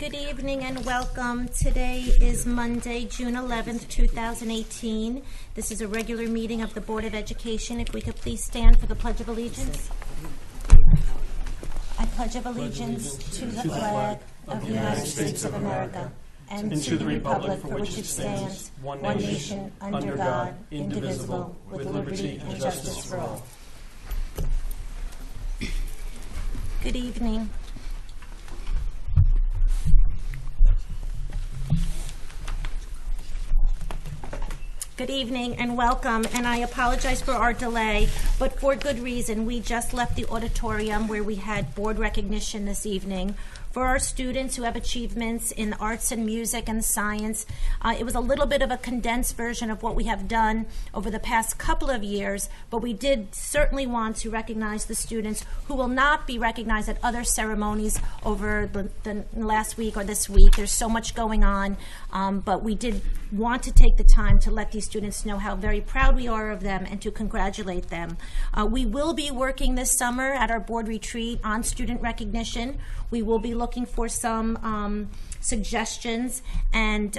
Good evening and welcome. Today is Monday, June 11th, 2018. This is a regular meeting of the Board of Education. If we could please stand for the Pledge of Allegiance. I pledge of allegiance to the flag of the United States of America and to the republic for which it stands, one nation, under God, indivisible, with liberty and justice for all. Good evening. Good evening and welcome, and I apologize for our delay, but for good reason. We just left the auditorium where we had board recognition this evening for our students who have achievements in arts and music and science. It was a little bit of a condensed version of what we have done over the past couple of years, but we did certainly want to recognize the students who will not be recognized at other ceremonies over the last week or this week. There's so much going on, but we did want to take the time to let these students know how very proud we are of them and to congratulate them. We will be working this summer at our board retreat on student recognition. We will be looking for some suggestions, and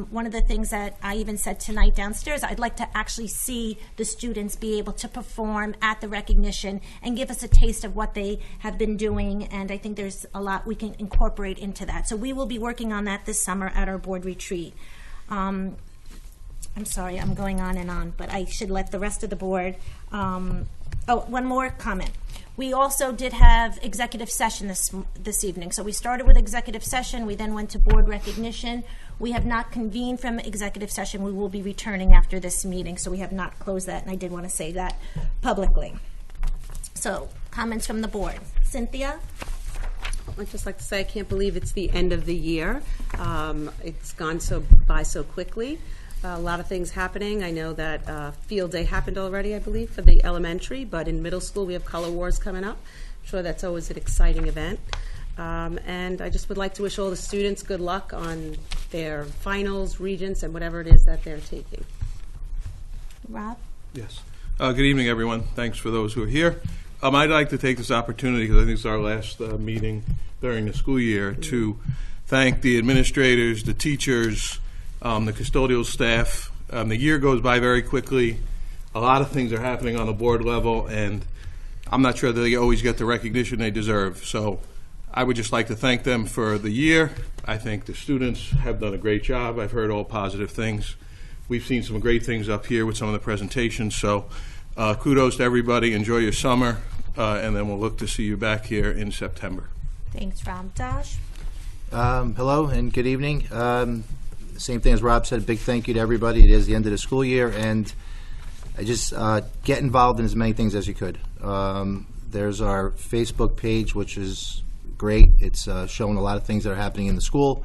one of the things that I even said tonight downstairs, I'd like to actually see the students be able to perform at the recognition and give us a taste of what they have been doing, and I think there's a lot we can incorporate into that. So we will be working on that this summer at our board retreat. I'm sorry, I'm going on and on, but I should let the rest of the board. One more comment. We also did have executive session this evening. So we started with executive session. We then went to board recognition. We have not convened from executive session. We will be returning after this meeting, so we have not closed that, and I did want to say that publicly. So, comments from the board. Cynthia? I'd just like to say I can't believe it's the end of the year. It's gone by so quickly. A lot of things happening. I know that field day happened already, I believe, for the elementary, but in middle school we have Color Wars coming up. I'm sure that's always an exciting event. And I just would like to wish all the students good luck on their finals, regents, and whatever it is that they're taking. Rob? Yes. Good evening, everyone. Thanks for those who are here. I'd like to take this opportunity, because I think it's our last meeting during the school year, to thank the administrators, the teachers, the custodial staff. The year goes by very quickly. A lot of things are happening on the board level, and I'm not sure that they always get the recognition they deserve. So I would just like to thank them for the year. I think the students have done a great job. I've heard all positive things. We've seen some great things up here with some of the presentations. So kudos to everybody. Enjoy your summer, and then we'll look to see you back here in September. Thanks, Rob. Josh? Hello and good evening. Same thing as Rob said, big thank you to everybody. It is the end of the school year, and I just get involved in as many things as you could. There's our Facebook page, which is great. It's showing a lot of things that are happening in the school.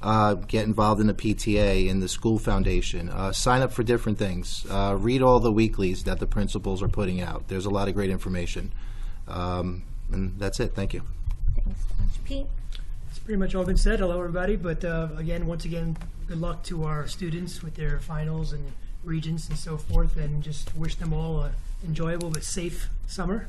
Get involved in the PTA, in the school foundation. Sign up for different things. Read all the weeklies that the principals are putting out. There's a lot of great information. And that's it. Thank you. Thanks, Josh. Pete? It's pretty much all been said. Hello, everybody. But once again, good luck to our students with their finals and regents and so forth, and just wish them all an enjoyable but safe summer.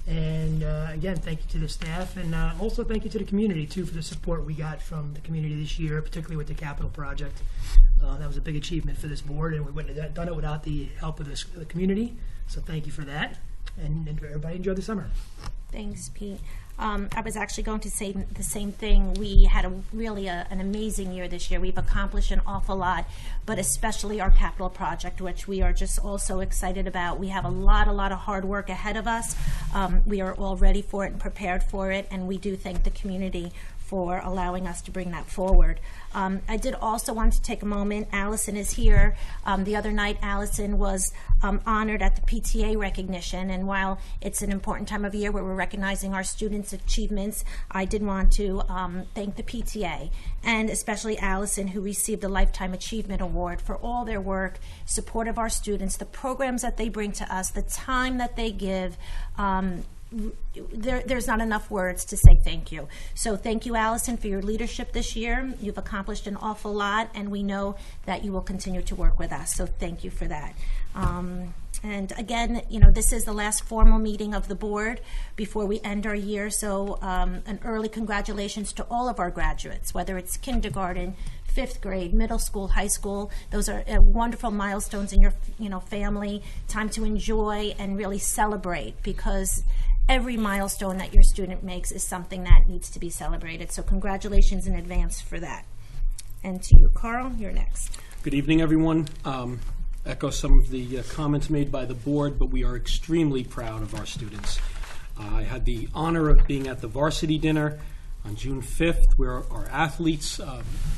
And again, thank you to the staff, and also thank you to the community, too, for the support we got from the community this year, particularly with the capital project. That was a big achievement for this board, and we wouldn't have done it without the help of the community. So thank you for that, and everybody enjoy the summer. Thanks, Pete. I was actually going to say the same thing. We had an amazing year this year. We've accomplished an awful lot, but especially our capital project, which we are just all so excited about. We have a lot of hard work ahead of us. We are all ready for it and prepared for it, and we do thank the community for allowing us to bring that forward. I did also want to take a moment. Allison is here. The other night, Allison was honored at the PTA recognition, and while it's an important time of year where we're recognizing our students' achievements, I did want to thank the PTA, and especially Allison, who received the Lifetime Achievement Award for all their work, support of our students, the programs that they bring to us, the time that they give. There's not enough words to say thank you. So thank you, Allison, for your leadership this year. You've accomplished an awful lot, and we know that you will continue to work with us. So thank you for that. And again, this is the last formal meeting of the board before we end our year. So an early congratulations to all of our graduates, whether it's kindergarten, 5th grade, middle school, high school. Those are wonderful milestones in your family. Time to enjoy and really celebrate, because every milestone that your student makes is something that needs to be celebrated. So congratulations in advance for that. And to you, Carl, you're next. Good evening, everyone. Echo some of the comments made by the board, but we are extremely proud of our students. I had the honor of being at the varsity dinner on June 5th, where our athletes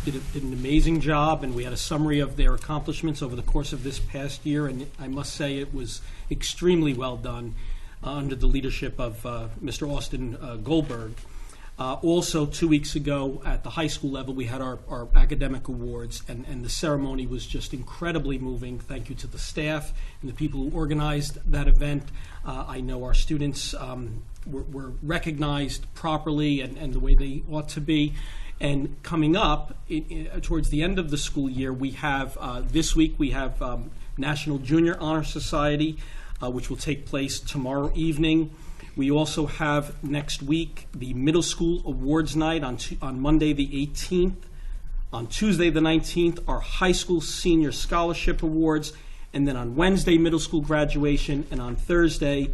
did an amazing job, and we had a summary of their accomplishments over the course of this past year, and I must say it was extremely well done under the leadership of Mr. Austin Goldberg. Also, 2 weeks ago at the high school level, we had our academic awards, and the ceremony was just incredibly moving. Thank you to the staff and the people who organized that event. I know our students were recognized properly and the way they ought to be. And coming up, towards the end of the school year, we have, this week, we have National Junior Honor Society, which will take place tomorrow evening. We also have next week the middle school awards night on Monday the 18th. On Tuesday the 19th, our high school senior scholarship awards. And then on Wednesday, middle school graduation. And on Thursday,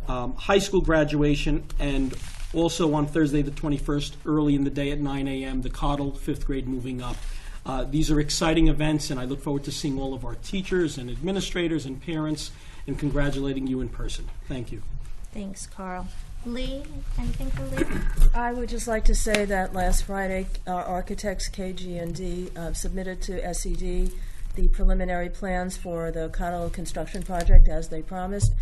high school graduation. And also on Thursday the 21st, early in the day at 9 a.m., the Cottle 5th grade moving up. These are exciting events, and I look forward to seeing all of our teachers and administrators and parents and congratulating you in person. Thank you. Thanks, Carl. Lee, anything for Lee? I would just like to say that last Friday, our architects, KG&D, submitted to SED the preliminary plans for the Cottle construction project as they promised,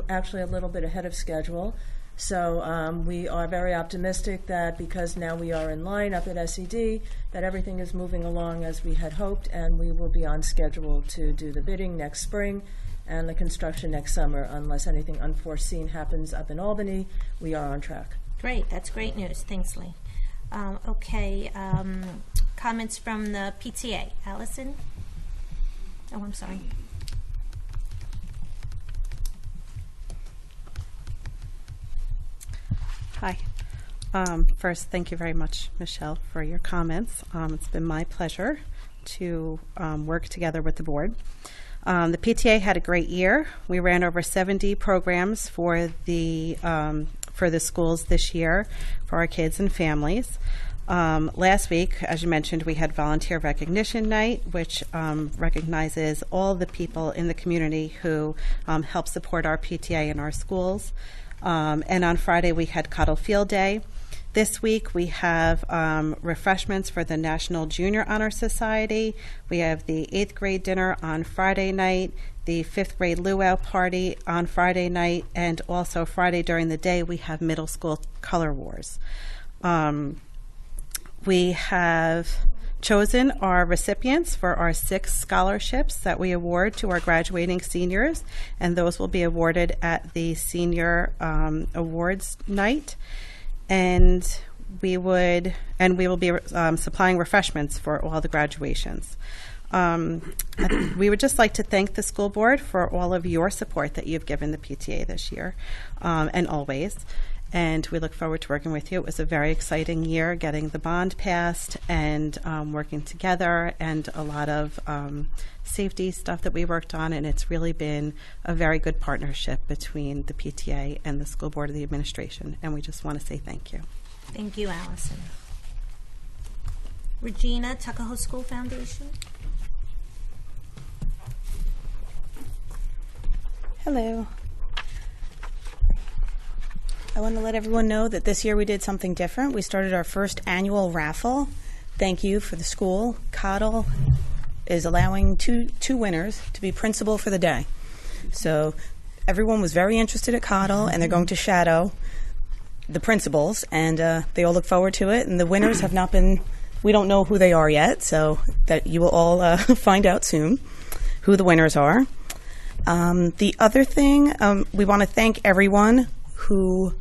actually a little bit ahead of schedule. So we are very optimistic that because now we are in line up at SED, that everything is moving along as we had hoped, and we will be on schedule to do the bidding next spring and the construction next summer. Unless anything unforeseen happens up in Albany, we are on track. Great, that's great news. Thanks, Lee. Okay, comments from the PTA. Allison? Oh, I'm sorry. Hi. First, thank you very much, Michelle, for your comments. It's been my pleasure to work together with the board. The PTA had a great year. We ran over 70 programs for the schools this year for our kids and families. Last week, as you mentioned, we had Volunteer Recognition Night, which recognizes all the people in the community who help support our PTA in our schools. And on Friday, we had Cottle Field Day. This week, we have refreshments for the National Junior Honor Society. We have the 8th grade dinner on Friday night, the 5th grade luau party on Friday night, and also Friday during the day, we have middle school color wars. We have chosen our recipients for our 6 scholarships that we award to our graduating seniors, and those will be awarded at the senior awards night. And we will be supplying refreshments for all the graduations. We would just like to thank the school board for all of your support that you've given the PTA this year, and always. And we look forward to working with you. It was a very exciting year, getting the bond passed and working together, and a lot of safety stuff that we worked on. And it's really been a very good partnership between the PTA and the school board of the administration. And we just want to say thank you. Thank you, Allison. Regina, Tuckahoe School Foundation. Hello. I want to let everyone know that this year we did something different. We started our first annual raffle. Thank you for the school. Cottle is allowing two winners to be principal for the day. So everyone was very interested at Cottle, and they're going to shadow the principals, and they all look forward to it. And the winners have not been, we don't know who they are yet, so that you will all find out soon who the winners are. The other thing, we want to thank everyone who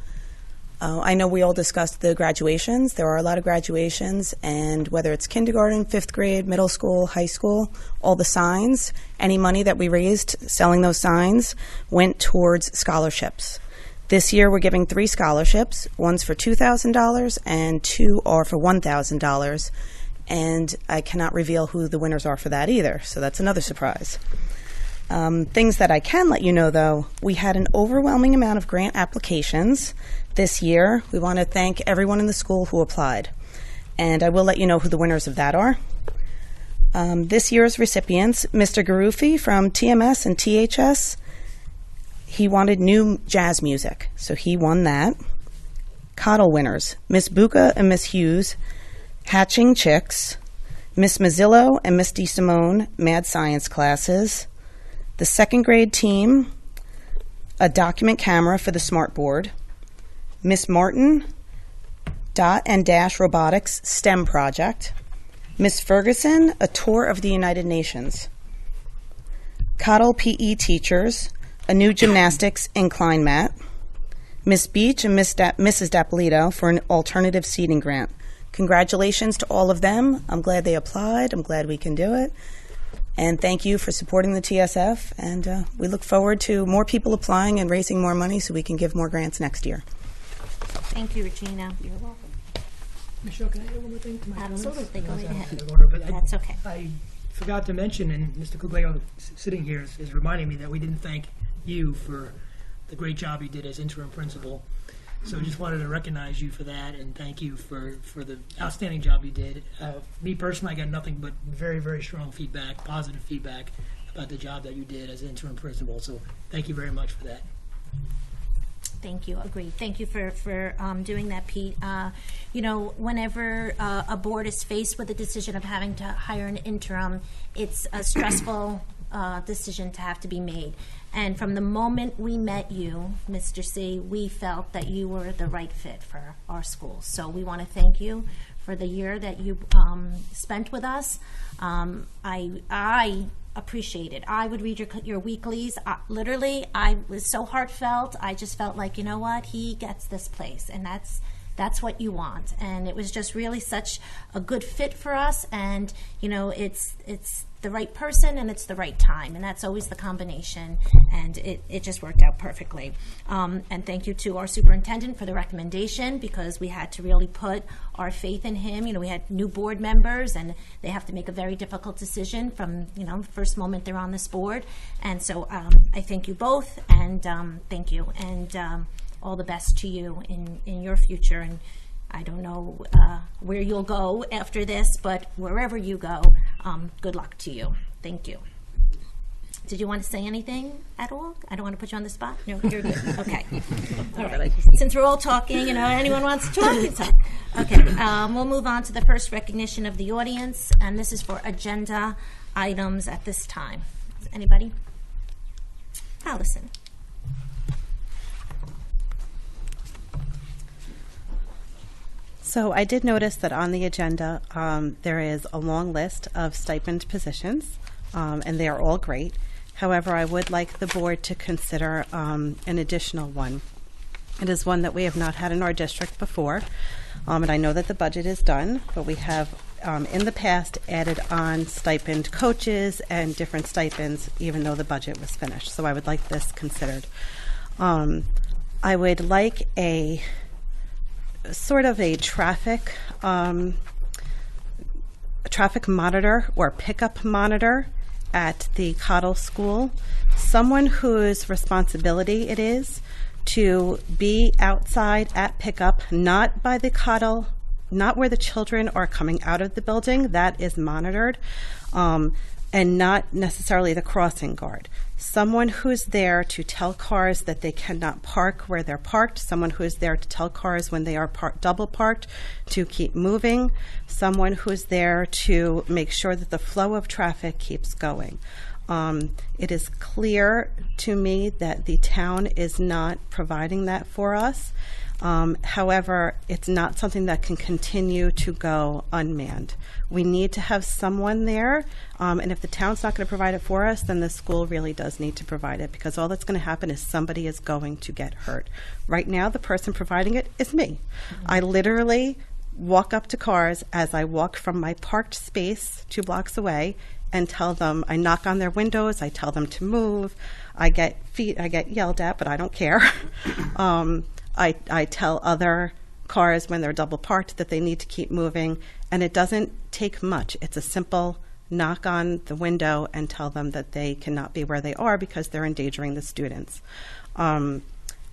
I know we all discussed the graduations. There are a lot of graduations, and whether it's kindergarten, 5th grade, middle school, high school, all the signs, any money that we raised selling those signs went towards scholarships. This year we're giving 3 scholarships. One's for $2,000 and 2 are for $1,000. And I cannot reveal who the winners are for that either, so that's another surprise. Things that I can let you know, though, we had an overwhelming amount of grant applications this year. We want to thank everyone in the school who applied, and I will let you know who the winners of that are. This year's recipients, Mr. Garufi from TMS and THS, he wanted new jazz music, so he won that. Cottle winners, Miss Buca and Miss Hughes, Hatching Chicks, Miss Mazzillo and Miss DeSimone, Mad Science classes. The 2nd grade team, a document camera for the smart board. Miss Martin, Dot and Dash Robotics STEM project. Miss Ferguson, a tour of the United Nations. Cottle PE teachers, a new gymnastics incline mat. Miss Beach and Mrs. Dapolito for an alternative seating grant. Congratulations to all of them. I'm glad they applied. I'm glad we can do it. And thank you for supporting the TSF. And we look forward to more people applying and raising more money so we can give more grants next year. Thank you, Regina. You're welcome. Michelle, can I add one more thing to my comments? Absolutely, go right ahead. But That's okay. I forgot to mention, and Mr. Cuglio sitting here is reminding me that we didn't thank you for the great job you did as interim principal. So I just wanted to recognize you for that and thank you for the outstanding job you did. Me personally, I got nothing but very, very strong feedback, positive feedback about the job that you did as interim principal. So thank you very much for that. Thank you. Agreed. Thank you for doing that, Pete. Whenever a board is faced with the decision of having to hire an interim, it's a stressful decision to have to be made. And from the moment we met you, Mr. C, we felt that you were the right fit for our school. So we want to thank you for the year that you spent with us. I appreciate it. I would read your weeklies. Literally, I was so heartfelt. I just felt like, you know what, he gets this place, and that's what you want. And it was just really such a good fit for us. And it's the right person and it's the right time, and that's always the combination. And it just worked out perfectly. And thank you to our superintendent for the recommendation, because we had to really put our faith in him. We had new board members, and they have to make a very difficult decision from the first moment they're on this board. And so I thank you both, and thank you, and all the best to you in your future. And I don't know where you'll go after this, but wherever you go, good luck to you. Thank you. Did you want to say anything at all? I don't want to put you on the spot. No, you're good. Okay. All right. Since we're all talking, anyone wants to talk, it's on. Okay. We'll move on to the first recognition of the audience, and this is for agenda items at this time. Anybody? Allison. So I did notice that on the agenda there is a long list of stipend positions, and they are all great. However, I would like the board to consider an additional one. It is one that we have not had in our district before, and I know that the budget is done, but we have in the past added on stipend coaches and different stipends, even though the budget was finished. So I would like this considered. I would like a sort of a traffic monitor or pickup monitor at the Cottle School, someone whose responsibility it is to be outside at pickup, not by the Cottle, not where the children are coming out of the building, that is monitored, and not necessarily the crossing guard. Someone who's there to tell cars that they cannot park where they're parked, someone who's there to tell cars when they are double parked to keep moving, someone who's there to make sure that the flow of traffic keeps going. It is clear to me that the town is not providing that for us. However, it's not something that can continue to go unmanned. We need to have someone there, and if the town's not going to provide it for us, then the school really does need to provide it, because all that's going to happen is somebody is going to get hurt. Right now, the person providing it is me. I literally walk up to cars as I walk from my parked space 2 blocks away and tell them, I knock on their windows, I tell them to move, I get yelled at, but I don't care. I tell other cars when they're double parked that they need to keep moving, and it doesn't take much. It's a simple knock on the window and tell them that they cannot be where they are because they're endangering the students.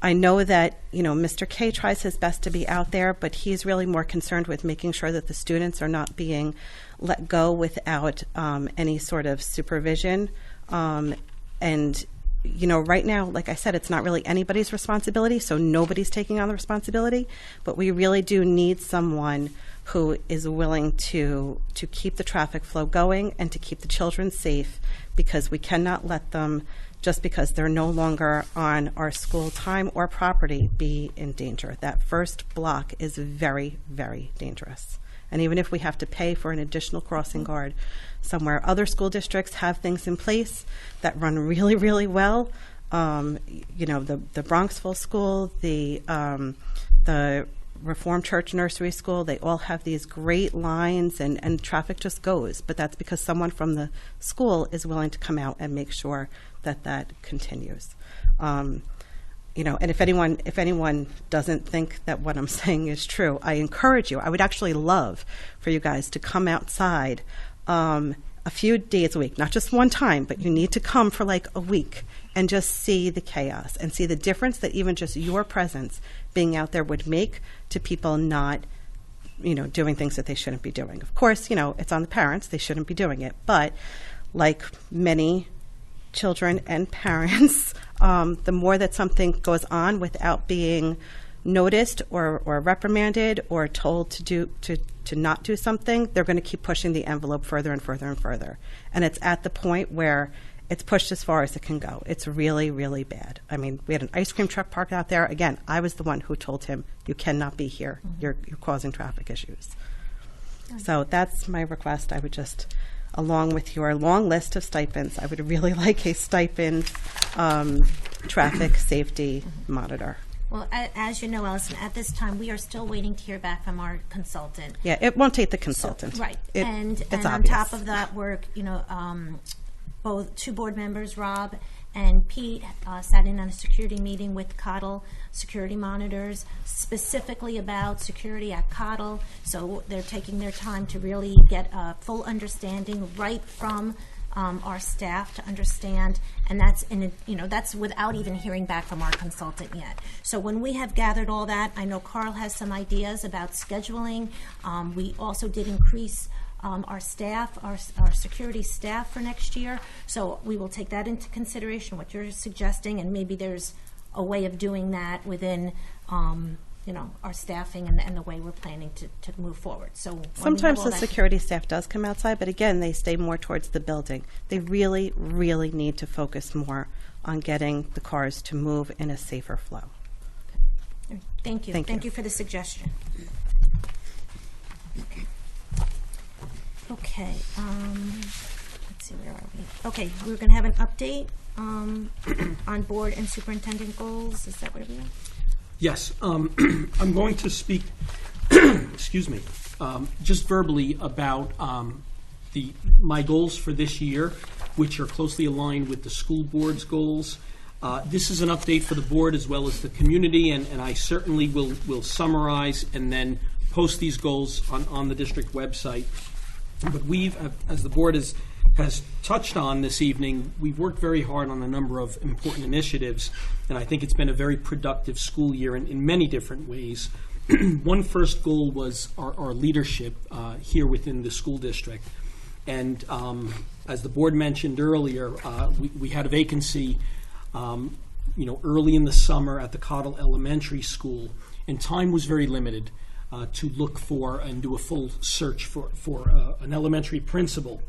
I know that, Mr. K tries his best to be out there, but he's really more concerned with making sure that the students are not being let go without any sort of supervision. And right now, like I said, it's not really anybody's responsibility, so nobody's taking on the responsibility, but we really do need someone who is willing to keep the traffic flow going and to keep the children safe, because we cannot let them, just because they're no longer on our school time or property, be in danger. That first block is very, very dangerous. And even if we have to pay for an additional crossing guard somewhere, other school districts have things in place that run really, really well. The Bronxville School, the Reformed Church Nursery School, they all have these great lines, and traffic just goes. But that's because someone from the school is willing to come out and make sure that continues. And if anyone doesn't think that what I'm saying is true, I encourage you. I would actually love for you guys to come outside a few days a week, not just one time, but you need to come for like a week and just see the chaos and see the difference that even just your presence being out there would make to people not, doing things that they shouldn't be doing. Of course, it's on the parents. They shouldn't be doing it. But like many children and parents, the more that something goes on without being noticed or reprimanded or told to not do something, they're going to keep pushing the envelope further and further and further. And it's at the point where it's pushed as far as it can go. It's really, really bad. I mean, we had an ice cream truck parked out there. Again, I was the one who told him, you cannot be here. Mm-hmm. You're causing traffic issues. So that's my request. I would just, along with your long list of stipends, I would really like a stipend traffic safety monitor. Well, as you know, Allison, at this time, we are still waiting to hear back from our consultant. Yeah, it won't take the consultant. Right. It's and obvious. On top of that work, both 2 board members, Rob and Pete, sat in on a security meeting with Cottle security monitors, specifically about security at Cottle. So they're taking their time to really get a full understanding right from our staff to understand, and that's without even hearing back from our consultant yet. So when we have gathered all that, I know Carl has some ideas about scheduling. We also did increase our staff, our security staff for next year. So we will take that into consideration, what you're suggesting, and maybe there's a way of doing that within our staffing and the way we're planning to move forward. So sometimes the security staff does come outside, but again, they stay more towards the building. They really, really need to focus more on getting the cars to move in a safer flow. Okay. Thank you. Thank you for the suggestion. Okay. Let's see, where are we? Okay, we're going to have an update on board and superintendent goals. Is that where we are? Yes, I'm going to speak, excuse me, just verbally about my goals for this year, which are closely aligned with the school board's goals. This is an update for the board as well as the community, and I certainly will summarize and then post these goals on the district website. But we've, as the board has touched on this evening, we've worked very hard on a number of important initiatives, and I think it's been a very productive school year in many different ways. One first goal was our leadership here within the school district. And as the board mentioned earlier, we had a vacancy early in the summer at the Cottle Elementary School, and time was very limited to look for and do a full search for an elementary principal.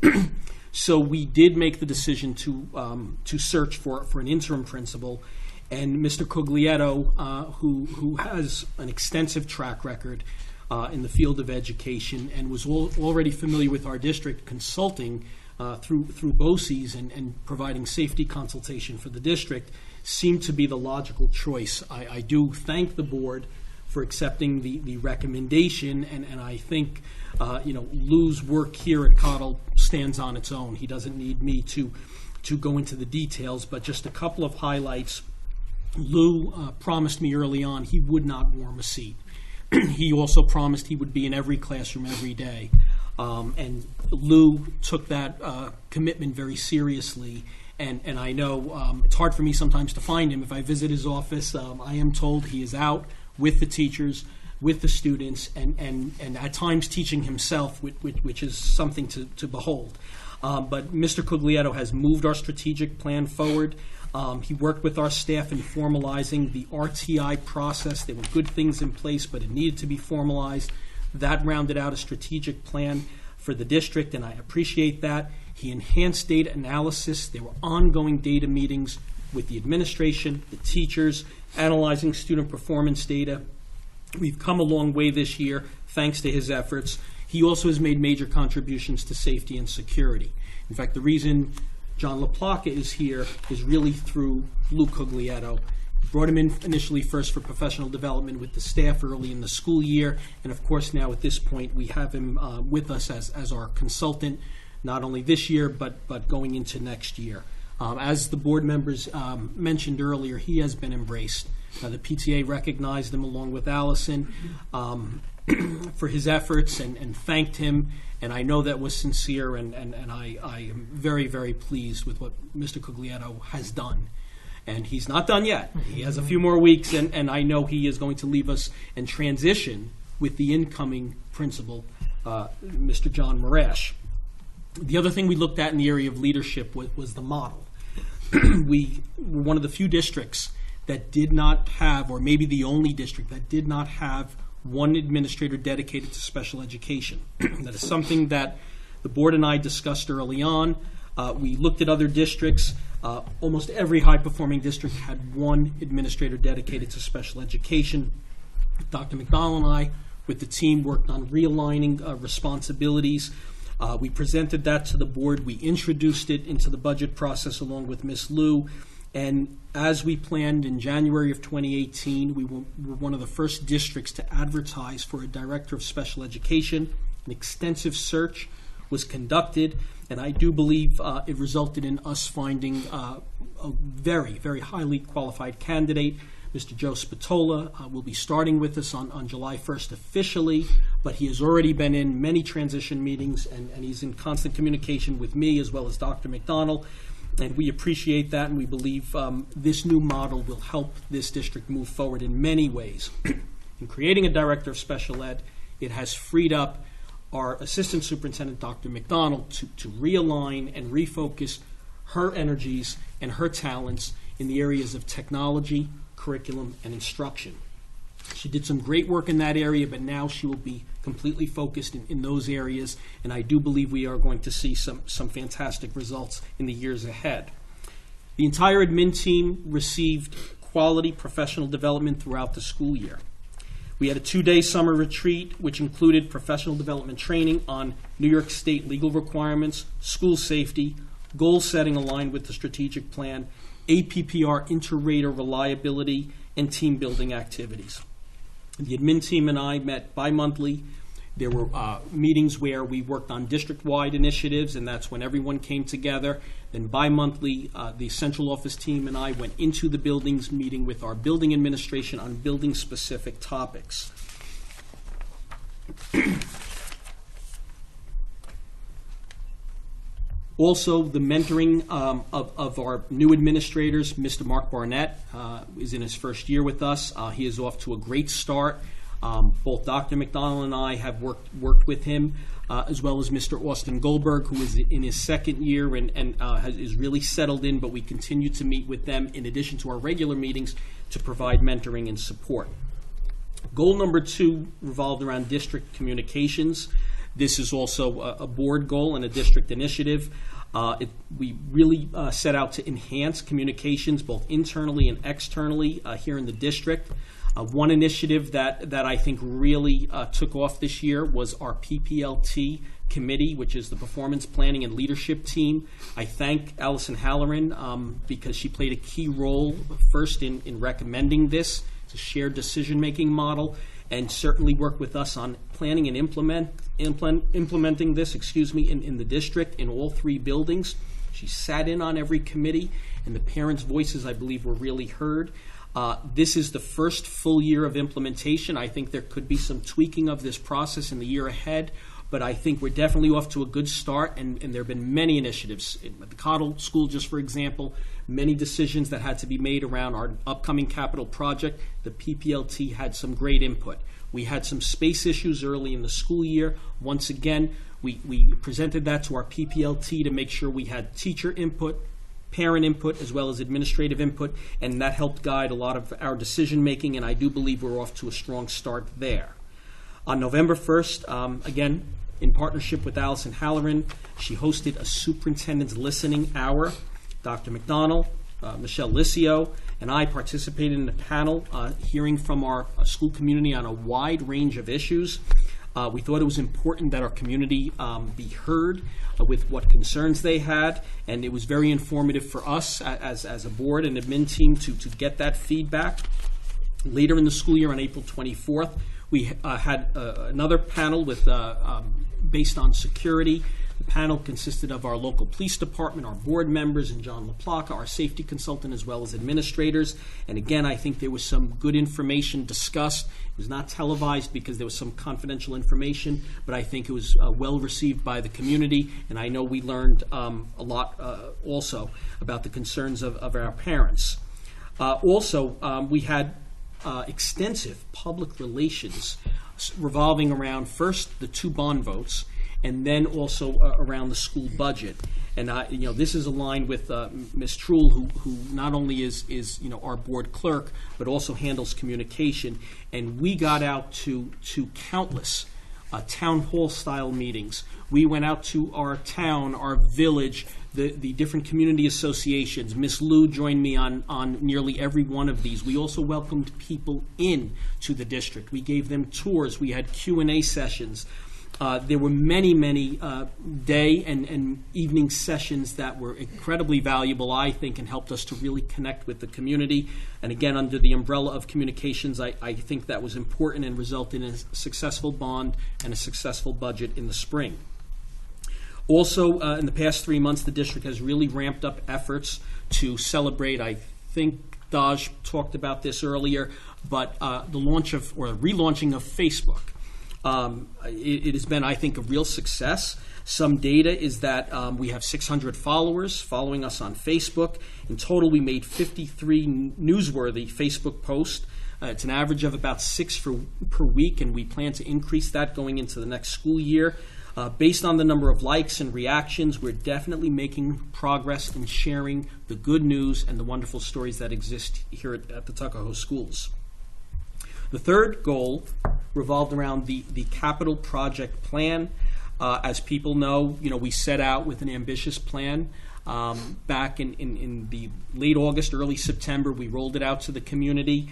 So we did make the decision to search for an interim principal, And Mr. Coglietto, who has an extensive track record in the field of education and was already familiar with our district, consulting through BOCES and providing safety consultation for the district, seemed to be the logical choice. I do thank the board for accepting the recommendation, and I think Lou's work here at Cottle stands on its own. He doesn't need me to go into the details, but just a couple of highlights. Lou promised me early on he would not warm a seat. He also promised he would be in every classroom every day. And Lou took that commitment very seriously. And I know it's hard for me sometimes to find him. If I visit his office, I am told he is out with the teachers, with the students, and at times teaching himself, which is something to behold. But Mr. Coglietto has moved our strategic plan forward. He worked with our staff in formalizing the RTI process. There were good things in place, but it needed to be formalized. That rounded out a strategic plan for the district, and I appreciate that. He enhanced data analysis. There were ongoing data meetings with the administration, the teachers, analyzing student performance data. We've come a long way this year, thanks to his efforts. He also has made major contributions to safety and security. In fact, the reason John LaPlaca is here is really through Lou Coglietto. We brought him in initially first for professional development with the staff early in the school year, and of course now at this point we have him with us as our consultant, not only this year but going into next year. As the board members mentioned earlier, he has been embraced. The PTA recognized him along with Allison for his efforts and thanked him, and I know that was sincere, and I am very, very pleased with what Mr. Coglietto has done. And he's not done yet. He has a few more weeks, and I know he is going to leave us and transition with the incoming principal, Mr. John Marash. The other thing we looked at in the area of leadership was the model. We were one of the few districts that did not have, or maybe the only district that did not have, one administrator dedicated to special education. That is something that the board and I discussed early on. We looked at other districts. Almost every high-performing district had one administrator dedicated to special education. Dr. McDonald and I, with the team, worked on realigning responsibilities. We presented that to the board. We introduced it into the budget process along with Ms. Lou. And as we planned in January of 2018, we were one of the first districts to advertise for a director of special education. An extensive search was conducted, and I do believe it resulted in us finding a very, very highly qualified candidate. Mr. Joe Spatola will be starting with us on July 1st officially, but he has already been in many transition meetings, and he's in constant communication with me as well as Dr. McDonald. And we appreciate that, and we believe this new model will help this district move forward in many ways. In creating a director of special ed, it has freed up our assistant superintendent, Dr. McDonald, to realign and refocus her energies and her talents in the areas of technology, curriculum, and instruction. She did some great work in that area, but now she will be completely focused in those areas, and I do believe we are going to see some fantastic results in the years ahead. The entire admin team received quality professional development throughout the school year. We had a 2-day summer retreat, which included professional development training on New York State legal requirements, school safety, goal setting aligned with the strategic plan, APPR inter-rater reliability, and team building activities. The admin team and I met bi-monthly. There were meetings where we worked on district-wide initiatives, and that's when everyone came together. Then bi-monthly, the central office team and I went into the buildings, meeting with our building administration on building-specific topics. Also, the mentoring of our new administrators. Mr. Mark Barnett is in his first year with us. He is off to a great start. Both Dr. McDonald and I have worked with him, as well as Mr. Austin Goldberg, who is in his second year and is really settled in, but we continue to meet with them in addition to our regular meetings to provide mentoring and support. Goal number 2 revolved around district communications. This is also a board goal and a district initiative. We really set out to enhance communications both internally and externally here in the district. One initiative that I think really took off this year was our PPLT committee, which is the Performance Planning and Leadership Team. I thank Allison Halloran because she played a key role first in recommending this. It's a shared decision-making model, and certainly worked with us on planning and implementing this, in the district in all 3 buildings. She sat in on every committee, and the parents' voices, I believe, were really heard. This is the first full year of implementation. I think there could be some tweaking of this process in the year ahead, but I think we're definitely off to a good start, and there have been many initiatives. At the Cottle School, just for example, many decisions that had to be made around our upcoming capital project. The PPLT had some great input. We had some space issues early in the school year. Once again, we presented that to our PPLT to make sure we had teacher input, parent input, as well as administrative input, and that helped guide a lot of our decision making, and I do believe we're off to a strong start there. On November 1st, again, in partnership with Allison Halloran, she hosted a superintendent's listening hour. Dr. McDonald, Michelle Licio, and I participated in a panel hearing from our school community on a wide range of issues. We thought it was important that our community be heard with what concerns they had, and it was very informative for us as a board and admin team to get that feedback. Later in the school year on April 24th, we had another panel with based on security. The panel consisted of our local police department, our board members, and John LaPlaca, our safety consultant, as well as administrators. And again, I think there was some good information discussed. It was not televised because there was some confidential information, but I think it was well received by the community. And I know we learned a lot also about the concerns of our parents. We had extensive public relations revolving around first the 2 bond votes, and then also around the school budget. And this is aligned with Ms. Truhl, who not only is our board clerk, but also handles communication. And we got out to countless town hall style meetings. We went out to our town, our village, the different community associations. Ms. Liu joined me on nearly every one of these. We also welcomed people in to the district. We gave them tours. We had Q&A sessions. There were many day and evening sessions that were incredibly valuable, I think, and helped us to really connect with the community. And again, under the umbrella of communications, I think that was important and resulted in a successful bond and a successful budget in the spring. Also, in the past 3 months, the district has really ramped up efforts to celebrate. I think Daj talked about this earlier, but the launch of, or relaunching of Facebook. It has been, I think, a real success. Some data is that we have 600 followers following us on Facebook. In total, we made 53 newsworthy Facebook posts. It's an average of about 6 per week, and we plan to increase that going into the next school year. Based on the number of likes and reactions, we're definitely making progress in sharing the good news and the wonderful stories that exist here at the Tuckahoe schools. The third goal revolved around the capital project plan. As people know, we set out with an ambitious plan. Back in the late August, early September, we rolled it out to the community.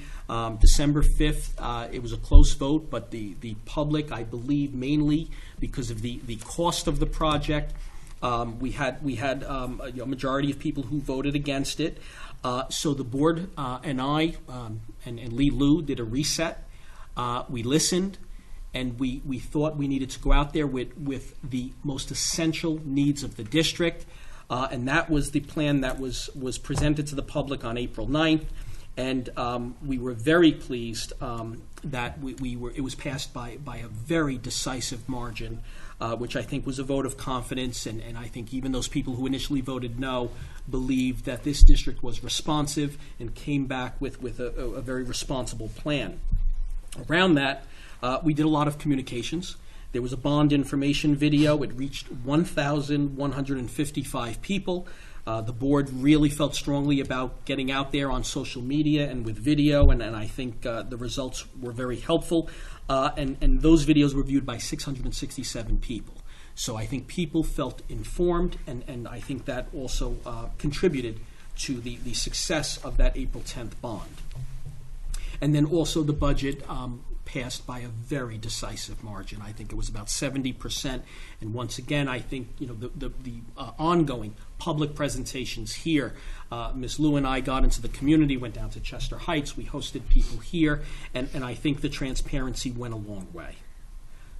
December 5th, it was a close vote, but the public, I believe, mainly because of the cost of the project, we had a majority of people who voted against it. So the board and I and Lee Liu did a reset. We listened, and we thought we needed to go out there with the most essential needs of the district. And that was the plan that was presented to the public on April 9th. And we were very pleased that it was passed by a very decisive margin, which I think was a vote of confidence. And I think even those people who initially voted no believed that this district was responsive and came back with a very responsible plan. Around that, we did a lot of communications. There was a bond information video. It reached 1,155 people. The board really felt strongly about getting out there on social media and with video, and I think the results were very helpful. And those videos were viewed by 667 people. So I think people felt informed, and I think that also contributed to the success of that April 10th bond. And then also the budget passed by a very decisive margin. I think it was about 70%. And once again, I think the ongoing public presentations here. Ms. Lou and I got into the community, went down to Chester Heights. We hosted people here, and I think the transparency went a long way.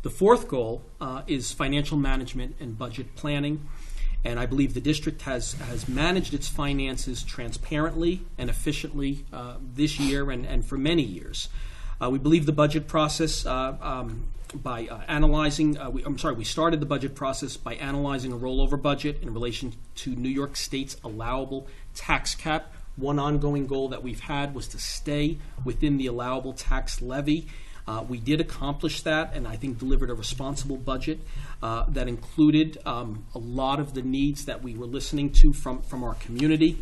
The fourth goal is financial management and budget planning. And I believe the district has managed its finances transparently and efficiently this year and for many years. We believe the budget process by analyzing, we started the budget process by analyzing a rollover budget in relation to New York State's allowable tax cap. One ongoing goal that we've had was to stay within the allowable tax levy. We did accomplish that, and I think delivered a responsible budget that included a lot of the needs that we were listening to from our community.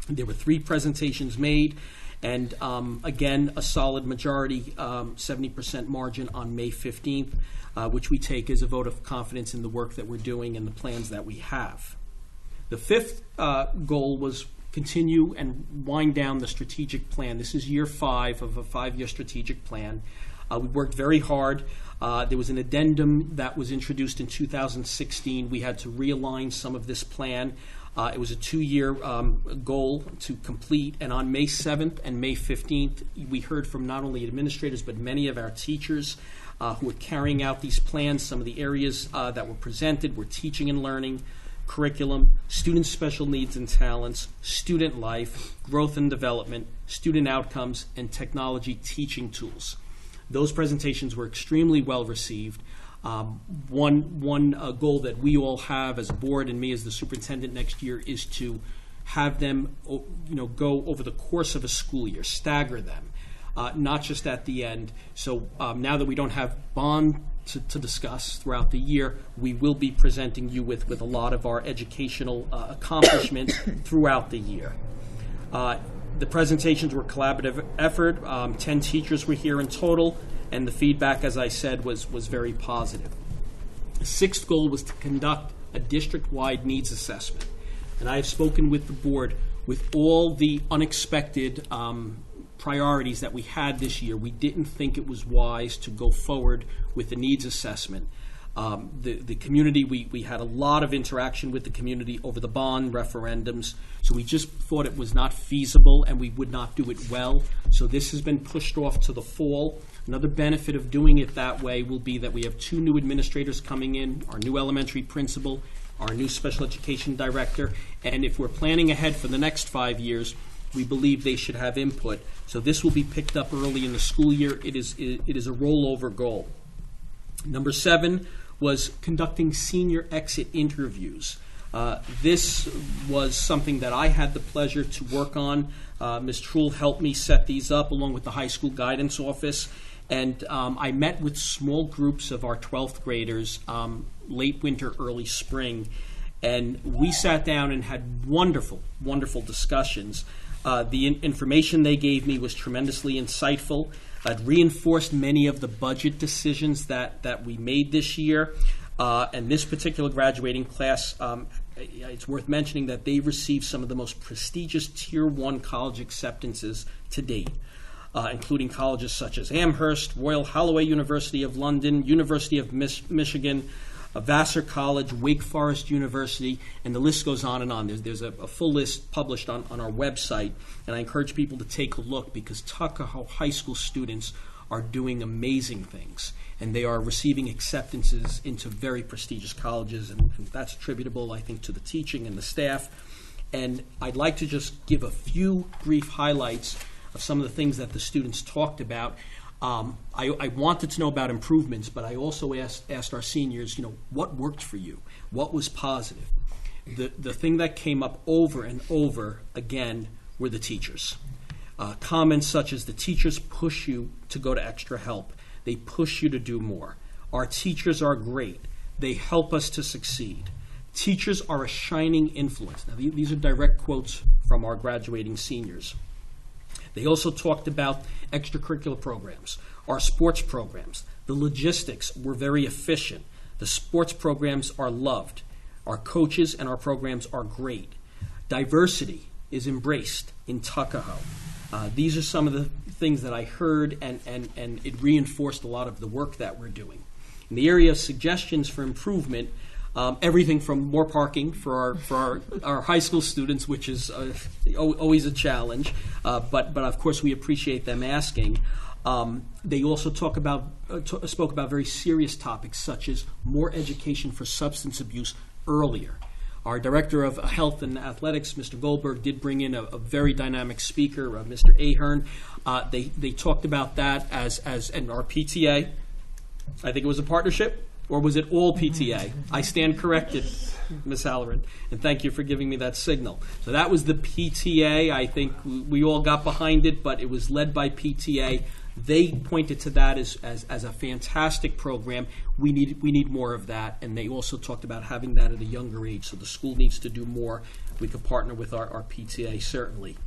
There were 3 presentations made, and again, a solid majority, 70% margin on May 15th, which we take as a vote of confidence in the work that we're doing and the plans that we have. The 5th goal was continue and wind down the strategic plan. This is year 5 of a 5-year strategic plan. We worked very hard. There was an addendum that was introduced in 2016. We had to realign some of this plan. It was a 2-year goal to complete, and on May 7th and May 15th, we heard from not only administrators but many of our teachers who were carrying out these plans. Some of the areas that were presented were teaching and learning, curriculum, student special needs and talents, student life, growth and development, student outcomes, and technology teaching tools. Those presentations were extremely well received. One goal that we all have as a board and me as the superintendent next year is to have them go over the course of a school year, stagger them, not just at the end. So now that we don't have bond to discuss throughout the year, we will be presenting you with a lot of our educational accomplishments throughout the year. The presentations were a collaborative effort. 10 teachers were here in total, and the feedback, as I said, was very positive. The 6th goal was to conduct a district-wide needs assessment. And I have spoken with the board with all the unexpected priorities that we had this year. We didn't think it was wise to go forward with the needs assessment. The community, we had a lot of interaction with the community over the bond referendums, so we just thought it was not feasible and we would not do it well. So this has been pushed off to the fall. Another benefit of doing it that way will be that we have 2 new administrators coming in, our new elementary principal, our new special education director, and if we're planning ahead for the next 5 years, we believe they should have input. So this will be picked up early in the school year. It is a rollover goal. Number 7 was conducting senior exit interviews. This was something that I had the pleasure to work on. Ms. Truhl helped me set these up along with the high school guidance office. And I met with small groups of our 12th graders late winter, early spring. And we sat down and had wonderful, wonderful discussions. The information they gave me was tremendously insightful. It reinforced many of the budget decisions that we made this year. And this particular graduating class, it's worth mentioning that they received some of the most prestigious Tier 1 college acceptances to date, including colleges such as Amherst, Royal Holloway University of London, University of Michigan, Vassar College, Wake Forest University, and the list goes on and on. There's a full list published on our website, and I encourage people to take a look because Tuckahoe High School students are doing amazing things, and they are receiving acceptances into very prestigious colleges, and that's attributable, I think, to the teaching and the staff. And I'd like to just give a few brief highlights of some of the things that the students talked about. I wanted to know about improvements, but I also asked our seniors, what worked for you? What was positive? The thing that came up over and over again were the teachers. Comments such as the teachers push you to go to extra help. They push you to do more. Our teachers are great. They help us to succeed. Teachers are a shining influence. Now, these are direct quotes from our graduating seniors. They also talked about extracurricular programs, our sports programs. The logistics were very efficient. The sports programs are loved. Our coaches and our programs are great. Diversity is embraced in Tuckahoe. These are some of the things that I heard, and it reinforced a lot of the work that we're doing. In the area of suggestions for improvement, everything from more parking for our high school students, which is always a challenge, but of course we appreciate them asking. They also spoke about very serious topics such as more education for substance abuse earlier. Our Director of Health and Athletics, Mr. Goldberg, did bring in a very dynamic speaker, Mr. Ahern. They talked about that and our PTA. I think it was a partnership, or was it all PTA? I stand corrected, Ms. Halloran, and thank you for giving me that signal. So that was the PTA. I think we all got behind it, but it was led by PTA. They pointed to that as a fantastic program. We need more of that, and they also talked about having that at a younger age, so the school needs to do more. We could partner with our PTA, certainly.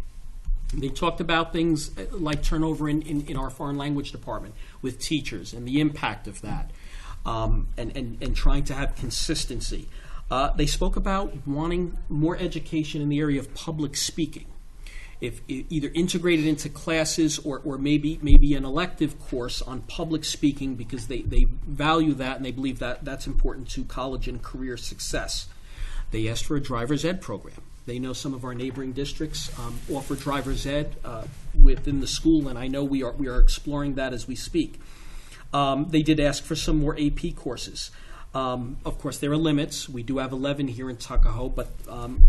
They talked about things like turnover in our foreign language department with teachers and the impact of that, and trying to have consistency. They spoke about wanting more education in the area of public speaking. If either integrated into classes or maybe an elective course on public speaking, because they value that and they believe that that's important to college and career success. They asked for a driver's ed program. They know some of our neighboring districts offer driver's ed within the school, and I know we are exploring that as we speak. They did ask for some more AP courses. Of course, there are limits. We do have 11 here in Tuckahoe, but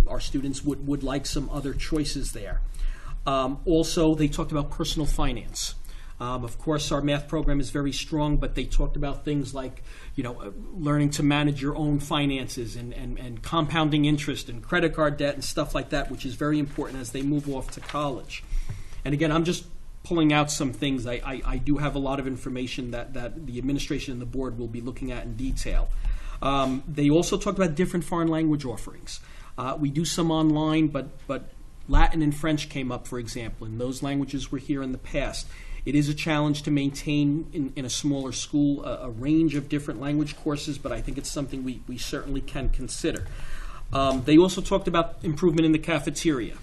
our students would like some other choices there. Also, they talked about personal finance. Of course, our math program is very strong, but they talked about things like, learning to manage your own finances and compounding interest and credit card debt and stuff like that, which is very important as they move off to college. And again, I'm just pulling out some things. I do have a lot of information that the administration and the board will be looking at in detail. They also talked about different foreign language offerings. We do some online, but Latin and French came up, for example, and those languages were here in the past. It is a challenge to maintain in a smaller school a range of different language courses, but I think it's something we certainly can consider. They also talked about improvement in the cafeteria.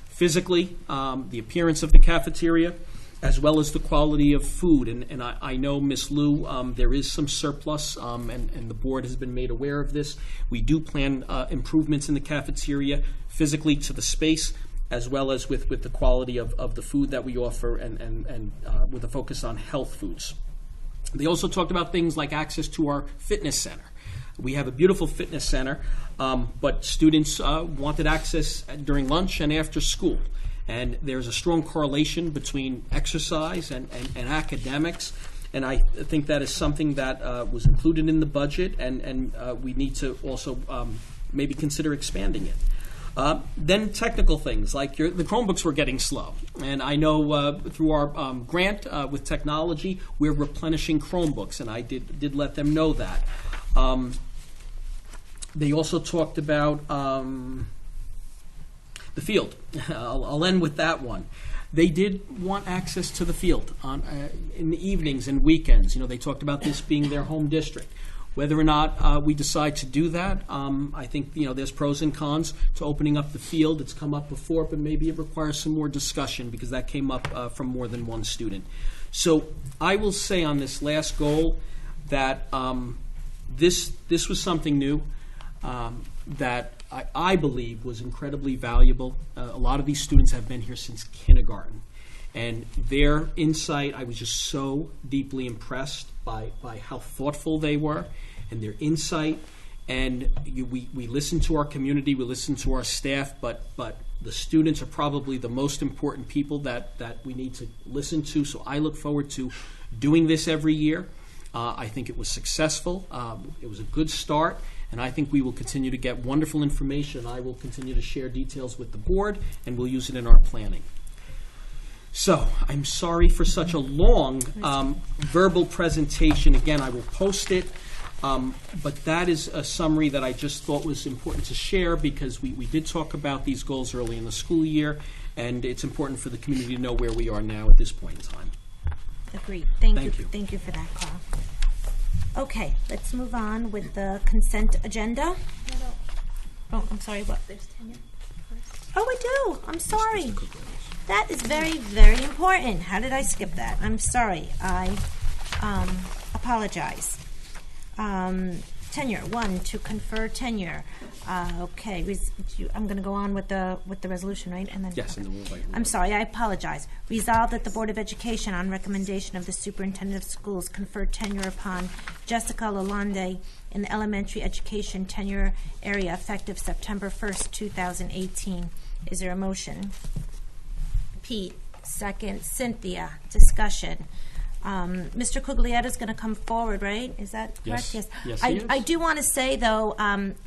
Physically, the appearance of the cafeteria, as well as the quality of food. And I know, Ms. Liu, there is some surplus, and the board has been made aware of this. We do plan improvements in the cafeteria, physically to the space, as well as with the quality of the food that we offer, and with a focus on health foods. They also talked about things like access to our fitness center. We have a beautiful fitness center, but students wanted access during lunch and after school. And there's a strong correlation between exercise and academics. And I think that is something that was included in the budget, and we need to also maybe consider expanding it. Then technical things, like the Chromebooks were getting slow. And I know through our grant with technology, we're replenishing Chromebooks, and I did let them know that. They also talked about the field. I'll end with that one. They did want access to the field in the evenings and weekends. They talked about this being their home district. Whether or not we decide to do that, I think there's pros and cons to opening up the field. It's come up before, but maybe it requires some more discussion, because that came up from more than one student. So I will say on this last goal that this was something new that I believe was incredibly valuable. A lot of these students have been here since kindergarten, and their insight, I was just so deeply impressed by how thoughtful they were and their insight. And we listen to our community, we listen to our staff, but the students are probably the most important people that we need to listen to. So I look forward to doing this every year. I think it was successful. It was a good start, and I think we will continue to get wonderful information. I will continue to share details with the board, and we'll use it in our planning. So I'm sorry for such a long verbal presentation. Again, I will post it. But that is a summary that I just thought was important to share because we did talk about these goals early in the school year, and it's important for the community to know where we are now at this point in time. Agreed. Thank Thank you. Thank you for that, Carl. Okay, let's move on with the consent agenda. Oh, I'm sorry, what? There's tenure first. Oh, we do. I'm sorry. That is very, very important. How did I skip that? I'm sorry. I apologize. Tenure, 1, to confer tenure. Okay, I'm going to go on with the resolution, right? And then Yes, okay. and then we'll invite. I'm sorry, I apologize. Resolved that the Board of Education, on recommendation of the Superintendent of Schools, confer tenure upon Jessica Lalonde in the elementary education tenure area effective September 1st, 2018. Is there a motion? Pete, second. Cynthia, discussion. Mr. Cuglietta is going to come forward, right? Is that correct? Yes. Yes, he is. I do want to say, though,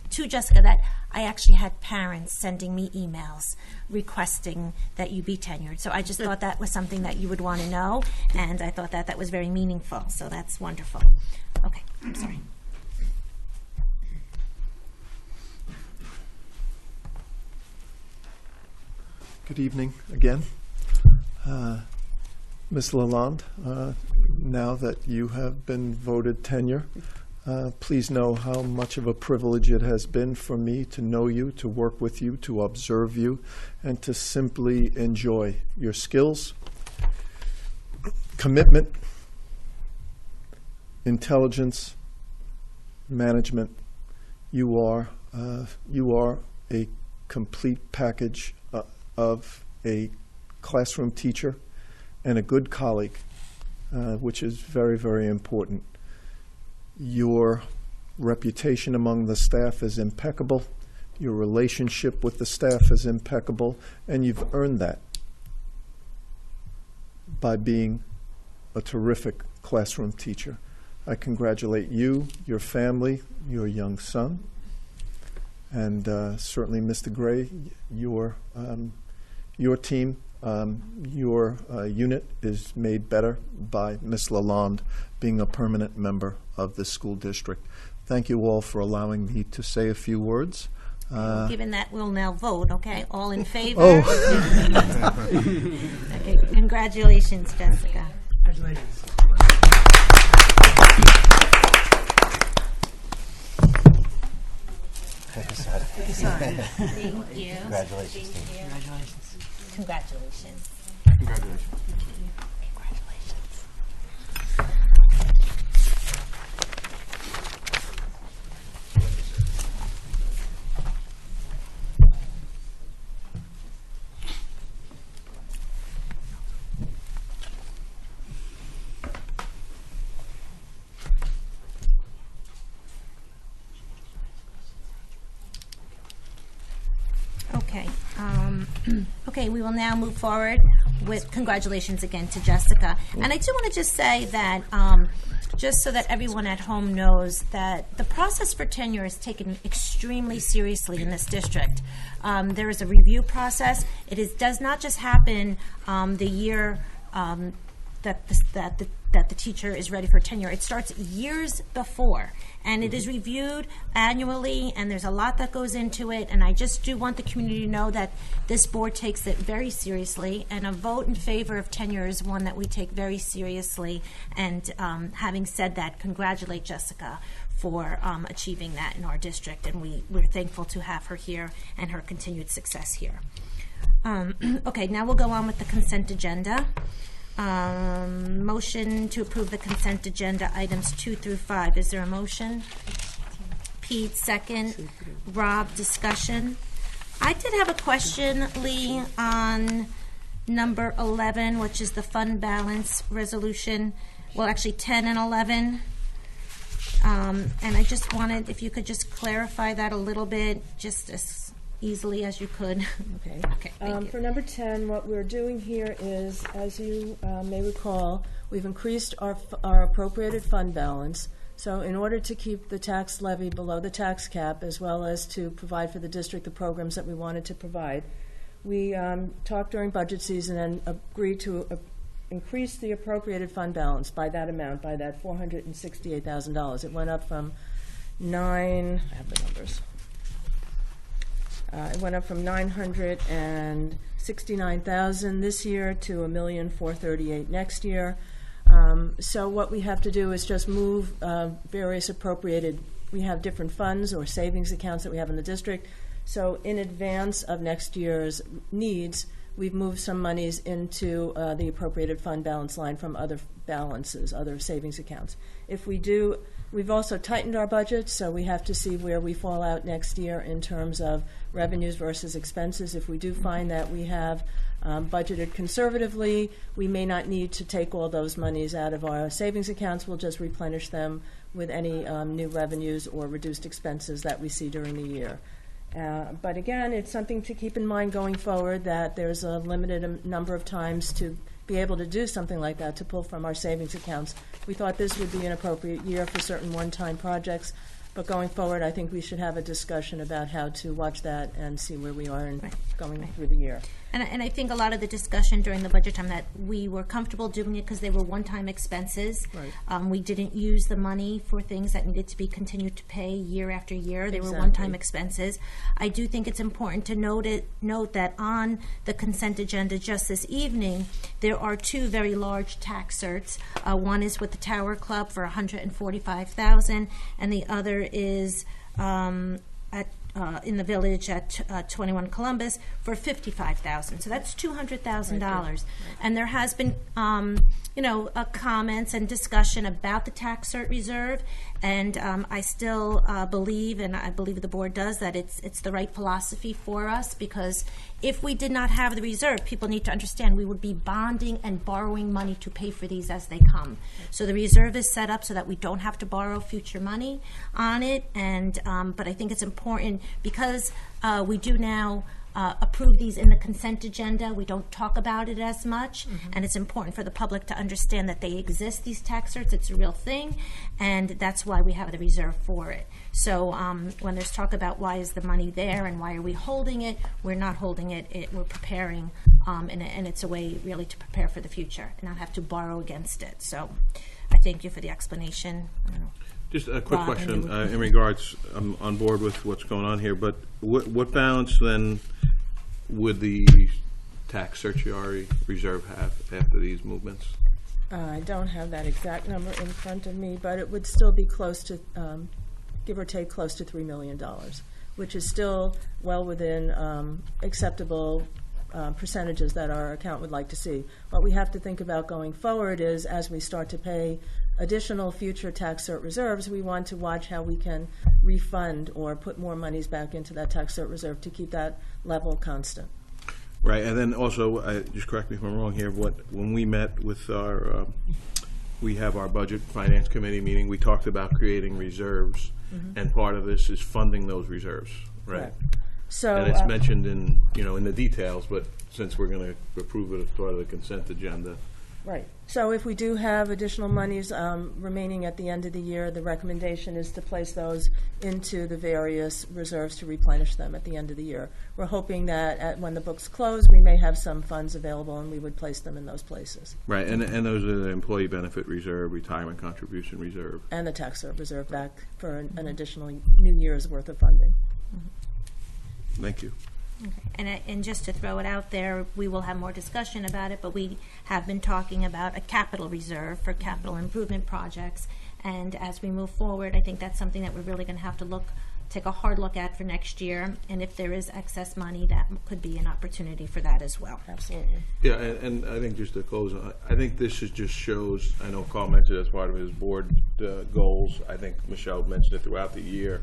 to Jessica, that I actually had parents sending me emails requesting that you be tenured. So I just thought that was something that you would want to know, and I thought that was very meaningful. So that's wonderful. Okay, I'm sorry. Good evening again. Ms. Lalonde, now that you have been voted tenure, please know how much of a privilege it has been for me to know you, to work with you, to observe you, and to simply enjoy your skills, commitment, intelligence, management. You are a complete package of a classroom teacher and a good colleague, which is very, very important. Your reputation among the staff is impeccable. Your relationship with the staff is impeccable, and you've earned that by being a terrific classroom teacher. I congratulate you, your family, your young son, and certainly Mr. Gray, your team. Your unit is made better by Ms. Lalonde being a permanent member of the school district. Thank you all for allowing me to say a few words. Given that, we'll now vote, okay? All in favor? Oh. Okay, congratulations, Jessica. Congratulations. Thank you. Congratulations. Congratulations. Congratulations. Congratulations. Okay. Okay, we will now move forward with congratulations again to Jessica. And I do want to just say that, just so that everyone at home knows that the process for tenure is taken extremely seriously in this district. There is a review process. It does not just happen the year that the teacher is ready for tenure. It starts years before, and it is reviewed annually, and there's a lot that goes into it, and I just do want the community to know that this board takes it very seriously, and a vote in favor of tenure is one that we take very seriously, and having said that, congratulate Jessica for achieving that in our district, and we're thankful to have her here and her continued success here. Okay, now we'll go on with the consent agenda. Motion to approve the consent agenda items 2 through 5. Is there a motion? Pete, second. Rob, discussion. I did have a question, Lee, on number 11, which is the fund balance resolution. Well, actually 10 and 11. And I just wanted, if you could just clarify that a little bit, just as easily as you could. Okay. Okay, thank you. For number 10, what we're doing here is, as you may recall, we've increased our appropriated fund balance. So in order to keep the tax levy below the tax cap, as well as to provide for the district the programs that we wanted to provide, we talked during budget season and agreed to increased the appropriated fund balance by that amount, by that $468,000. It went up from I have the numbers. It went up from $969,000 this year to $1,438,000 next year. So what we have to do is just move various appropriated. We have different funds or savings accounts that we have in the district. So in advance of next year's needs, we've moved some monies into the appropriated fund balance line from other balances, other savings accounts. If we do, we've also tightened our budget, so we have to see where we fall out next year in terms of revenues versus expenses. If we do find that we have budgeted conservatively, we may not need to take all those monies out of our savings accounts. We'll just replenish them with any new revenues or reduced expenses that we see during the year. But again, it's something to keep in mind going forward, that there's a limited number of times to be able to do something like that, to pull from our savings accounts. We thought this would be an appropriate year for certain one-time projects, but going forward, I think we should have a discussion about how to watch that and see where we are in going through the year. And I think a lot of the discussion during the budget time that we were comfortable doing it because they were one-time expenses. Right. We didn't use the money for things that needed to be continued to pay year after year. They were Exactly. one-time expenses. I do think it's important to note that on the consent agenda just this evening, there are two very large tax certs. One is with the Tower Club for $145,000, and the other is in the village at 21 Columbus for $55,000. So that's $200,000. And there has been, comments and discussion about the tax cert reserve. And I still believe, and I believe the board does, that it's the right philosophy for us, because if we did not have the reserve, people need to understand we would be bonding and borrowing money to pay for these as they come. So the reserve is set up so that we don't have to borrow future money on it. And but I think it's important because we do now approve these in the consent agenda. We don't talk about it as much, and it's important for the public to understand that they exist, these tax certs. It's a real thing, and that's why we have the reserve for it. So when there's talk about why is the money there and why are we holding it, we're not holding it. We're preparing, and it's a way really to prepare for the future and not have to borrow against it. So I thank you for the explanation. I don't know. Just a quick Rob, question and in regards, I'm on board with what's going on here, but what balance then would the tax certiorari reserve have after these movements? I don't have that exact number in front of me, but it would still be close to, give or take, close to $3 million, which is still well within acceptable percentages that our account would like to see. What we have to think about going forward is, as we start to pay additional future tax cert reserves, we want to watch how we can refund or put more monies back into that tax cert reserve to keep that level constant. Right, and then also, just correct me if I'm wrong here, when we met with our, we have our budget finance committee meeting, we talked about creating reserves, and part of this is funding those reserves, right? Correct. So, And it's mentioned in, in the details, but since we're going to approve it as part of the consent agenda. right. So if we do have additional monies remaining at the end of the year, the recommendation is to place those into the various reserves to replenish them at the end of the year. We're hoping that when the books close, we may have some funds available and we would place them in those places. Right, and those are the employee benefit reserve, retirement contribution reserve. And the tax cert reserve back for an additional new year's worth of funding. Thank you. Okay. And just to throw it out there, we will have more discussion about it, but we have been talking about a capital reserve for capital improvement projects. And as we move forward, I think that's something that we're really going to have to take a hard look at for next year. And if there is excess money, that could be an opportunity for that as well. Absolutely. Yeah, and I think just to close, I think this just shows, I know Carl mentioned it as part of his board goals. I think Michelle mentioned it throughout the year.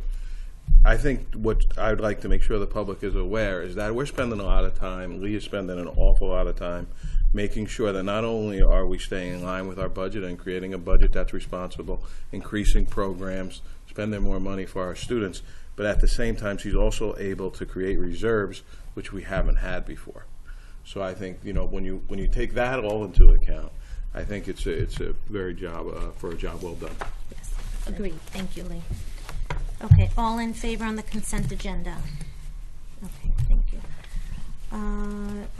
I think what I'd like to make sure the public is aware is that we're spending a lot of time, Lee is spending an awful lot of time making sure that not only are we staying in line with our budget and creating a budget that's responsible, increasing programs, spending more money for our students, but at the same time she's also able to create reserves, which we haven't had before. So I think, when you take that all into account, I think it's a very for a job well done. Yes, agreed. Thank you, Lee. Okay, all in favor on the consent agenda? Okay, thank you.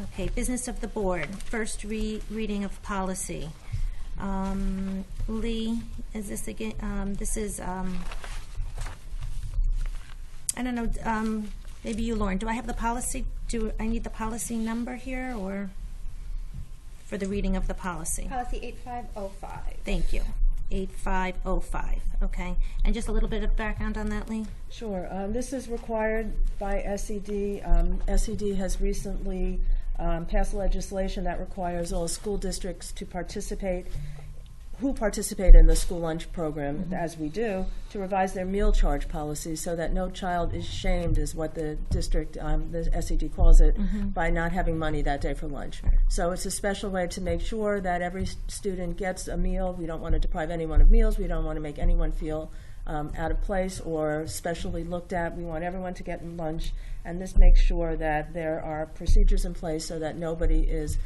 Okay, business of the board, first reading of policy. Lee, is this again, this is, I don't know, maybe you, Lauren, do I have the policy, do I need the policy number here, or for the reading of the policy? Policy 8505. Thank you. 8505, okay. And just a little bit of background on that, Lee? Sure. This is required by SED. SED has recently passed legislation that requires all school districts to participate in the school lunch program, as we do, to revise their meal charge policy so that no child is shamed, is what the district, the SED calls it, by not having money that day for lunch. So it's a special way to make sure that every student gets a meal. We don't want to deprive anyone of meals. We don't want to make anyone feel out of place or specially looked at. We want everyone to get lunch, and this makes sure that there are procedures in place so that nobody is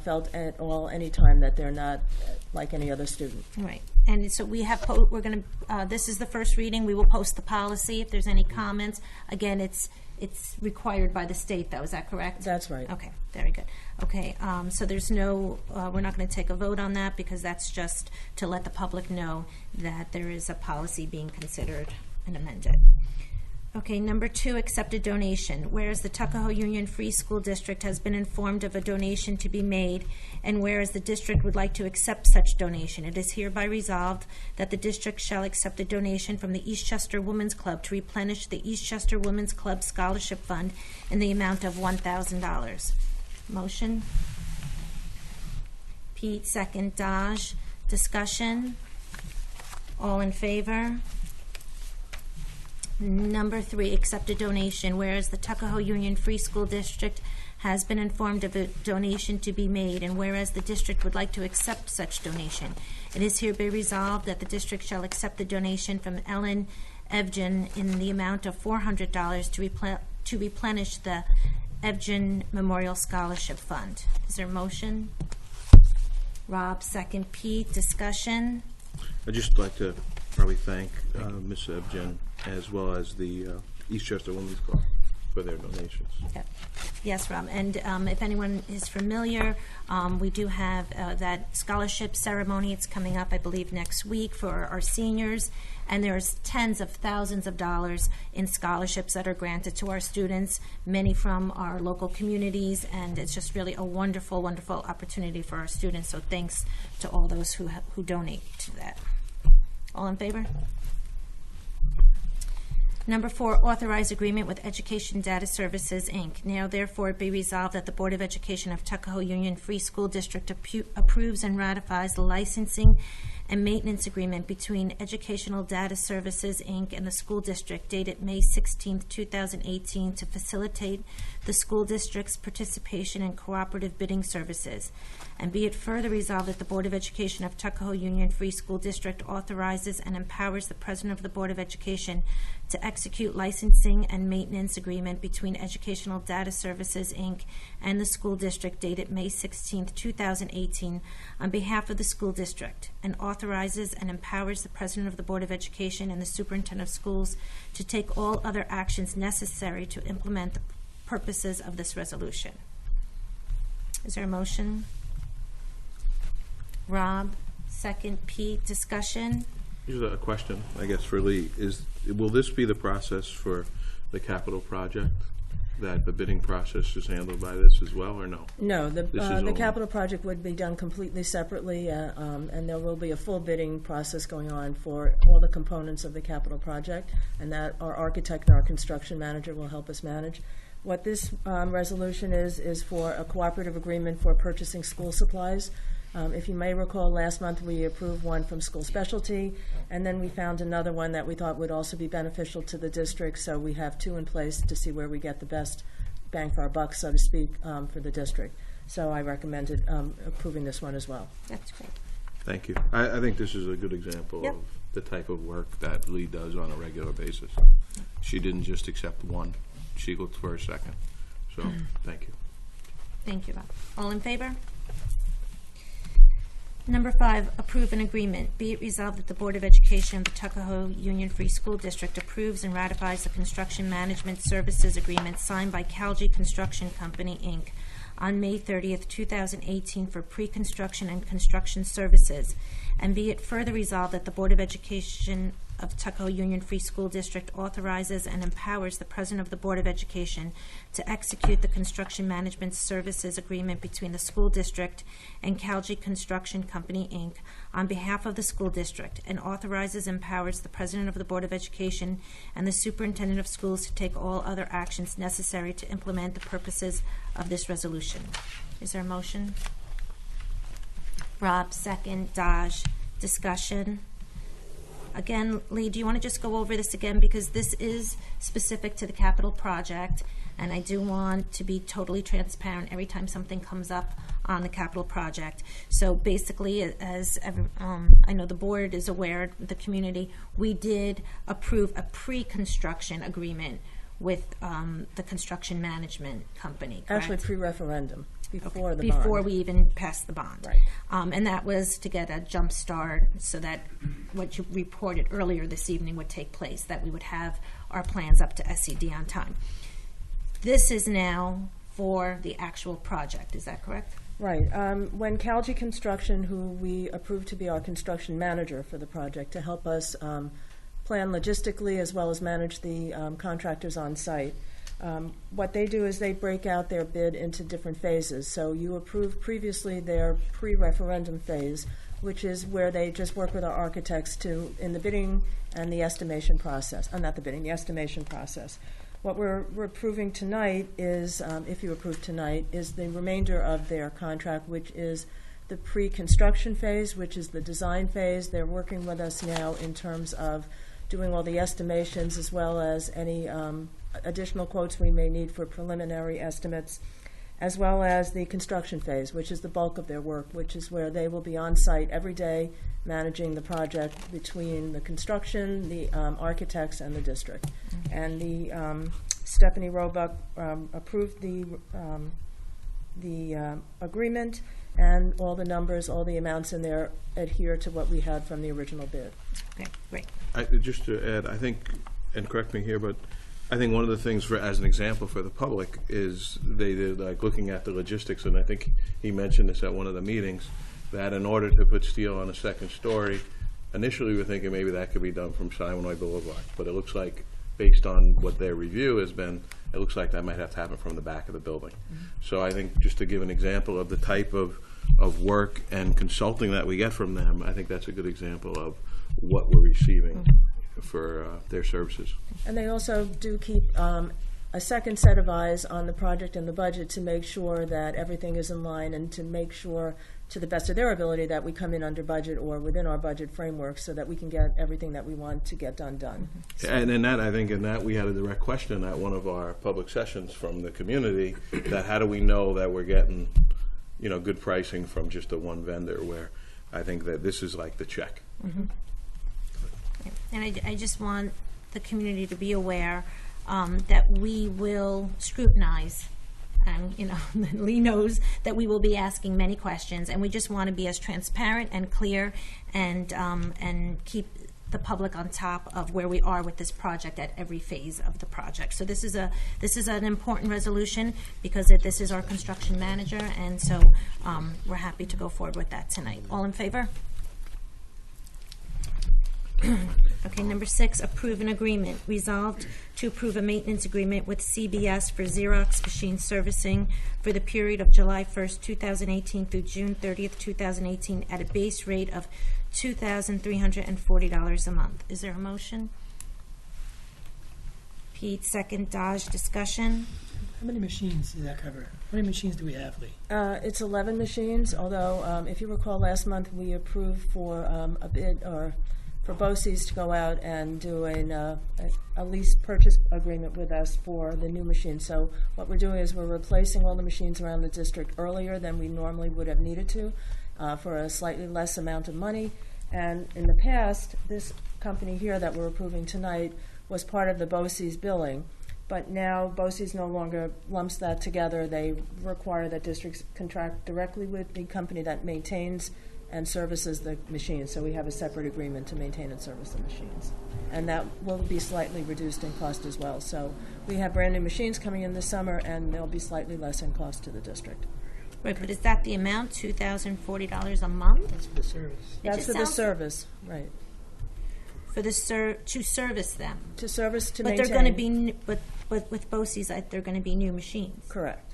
felt at all any time that they're not like any other student. Right. And so we have, we're going to, this is the first reading. We will post the policy if there's any comments. Again, it's required by the state, though. Is that correct? That's right. Okay. Very good. Okay. So there's no, we're not going to take a vote on that because that's just to let the public know that there is a policy being considered and amended. Okay, number 2, accepted donation. Whereas the Tuckahoe Union Free School District has been informed of a donation to be made, and whereas the district would like to accept such donation, it is hereby resolved that the district shall accept a donation from the Eastchester Women's Club to replenish the Eastchester Women's Club Scholarship Fund in the amount of $1,000. Motion? Pete, second. Daj. Discussion? All in favor? Number 3, accept a donation. Whereas the Tuckahoe Union Free School District has been informed of a donation to be made, and whereas the district would like to accept such donation, it is hereby resolved that the district shall accept the donation from Ellen Evgen in the amount of $400 to replenish the Evgen Memorial Scholarship Fund. Is there a motion? Rob, second. Pete, discussion? I'd just like to probably thank Ms. Ebgen as well as the Eastchester Women's Club for their donations. Yep. Yes, Rob. And if anyone is familiar, we do have that scholarship ceremony. It's coming up, I believe, next week for our seniors. And there's tens of thousands of dollars in scholarships that are granted to our students, many from our local communities. And it's just really a wonderful, wonderful opportunity for our students. So thanks to all those who donate to that. All in favor? Number 4, authorize agreement with Education Data Services, Inc. Now, therefore, it be resolved that the Board of Education of Tuckahoe Union Free School District approves and ratifies the licensing and maintenance agreement between Educational Data Services, Inc. and the school district dated May 16, 2018 to facilitate the school district's participation in cooperative bidding services. And be it further resolved that the Board of Education of Tuckahoe Union Free School District authorizes and empowers the President of the Board of Education to execute licensing and maintenance agreement between Educational Data Services, Inc. and the school district dated May 16, 2018 on behalf of the school district, and authorizes and empowers the President of the Board of Education and the Superintendent of Schools to take all other actions necessary to implement the purposes of this resolution. Is there a motion? Rob, second. Pete, discussion? Here's a question, I guess, for Lee. Will this be the process for the capital project? That the bidding process is handled by this as well, or no? No, the capital project would be done completely separately, and there will be a full bidding process going on for all the components of the capital project, and that our architect and our construction manager will help us manage. What this resolution is for a cooperative agreement for purchasing school supplies. If you may recall, last month we approved one from School Specialty, and then we found another one that we thought would also be beneficial to the district, so we have 2 in place to see where we get the best bang for our buck, so to speak, for the district. So I recommended approving this one as well. That's great. Thank you. I think this is a good example Yep. of the type of work that Lee does on a regular basis. She didn't just accept one. She looked for a second. So, thank you. Thank you, Rob. All in favor? Number 5, approve an agreement. Be it resolved that the Board of Education of the Tuckahoe Union Free School District approves and ratifies the construction management services agreement signed by Calgie Construction Company, Inc. on May 30th, 2018 for pre-construction and construction services. And be it further resolved that the Board of Education of Tuckahoe Union Free School District authorizes and empowers the President of the Board of Education to execute the construction management services agreement between the school district and Calgi Construction Company, Inc. on behalf of the school district, and authorizes and empowers the President of the Board of Education and the Superintendent of Schools to take all other actions necessary to implement the purposes of this resolution. Is there a motion? Rob, second. Daj, discussion. Again, Lee, do you want to just go over this again? Because this is specific to the capital project, and I do want to be totally transparent every time something comes up on the capital project. So basically, as I know the board is aware, the community, we did approve a pre-construction agreement with the construction management company, correct? Actually, pre-referendum, before the before bond. we even passed the bond. Right. And that was to get a jump start so that what you reported earlier this evening would take place, that we would have our plans up to SCD on time. This is now for the actual project, is that correct? Right. When Calgi Construction, who we approved to be our construction manager for the project, to help us plan logistically as well as manage the contractors on site, what they do is they break out their bid into different phases. So you approved previously their pre-referendum phase, which is where they just work with our architects in the bidding and the estimation process. Not the bidding, the estimation process. What we're approving tonight is, if you approve tonight, is the remainder of their contract, which is the pre-construction phase, which is the design phase. They're working with us now in terms of doing all the estimations as well as any additional quotes we may need for preliminary estimates, as well as the construction phase, which is the bulk of their work, which is where they will be on site every day managing the project between the construction, the architects, and the district. And the Stephanie Roebuck approved the agreement, and all the numbers, all the amounts in there adhere to what we had from the original bid. Okay, great. Just to add, I think, and correct me here, but I think one of the things, as an example for the public, is they did looking at the logistics, and I think he mentioned this at one of the meetings, that in order to put steel on a second story, initially we were thinking maybe that could be done from Simonway Boulevard, but it looks like, based on what their review has been, it looks like that might have to happen from the back of the building. So I think, just to give an example of the type of work and consulting that we get from them, I think that's a good example of what we're receiving for their services. And they also do keep a second set of eyes on the project and the budget to make sure that everything is in line, and to make sure, to the best of their ability, that we come in under budget or within our budget framework so that we can get everything that we want to get done. And in that, I think in that we had a direct question at one of our public sessions from the community, that how do we know that we're getting, good pricing from just a one vendor, where I think that this is like the check. And I just want the community to be aware that we will scrutinize, and Lee knows that we will be asking many questions, and we just want to be as transparent and clear, and keep the public on top of where we are with this project at every phase of the project. So this is an important resolution because this is our construction manager, and so we're happy to go forward with that tonight. All in favor? Okay, number 6, approve an agreement. Resolved to approve a maintenance agreement with CBS for Xerox machine servicing for the period of July 1st, 2018 through June 30th, 2018 at a base rate of $2,340 a month. Is there a motion? Pete, second. Daj, discussion. How many machines does that cover? How many machines do we have, Lee? It's 11 machines, although if you recall last month we approved for a bid for BOCES to go out and do a lease purchase agreement with us for the new machines. So what we're doing is we're replacing all the machines around the district earlier than we normally would have needed to for a slightly less amount of money. And in the past, this company here that we're approving tonight was part of the BOCES billing. But now BOCES no longer lumps that together. They require that districts contract directly with the company that maintains and services the machines. So we have a separate agreement to maintain and service the machines. And that will be slightly reduced in cost as well. So We have brand-new machines coming in this summer, and they'll be slightly less in cost to the district. Right, but is that the amount, $2,040 a month? That's for the service. It That's just for the sounds- service, right. For the to service them. To service, to But maintain. they're going to be, but with BOCES, they're going to be new machines. Correct.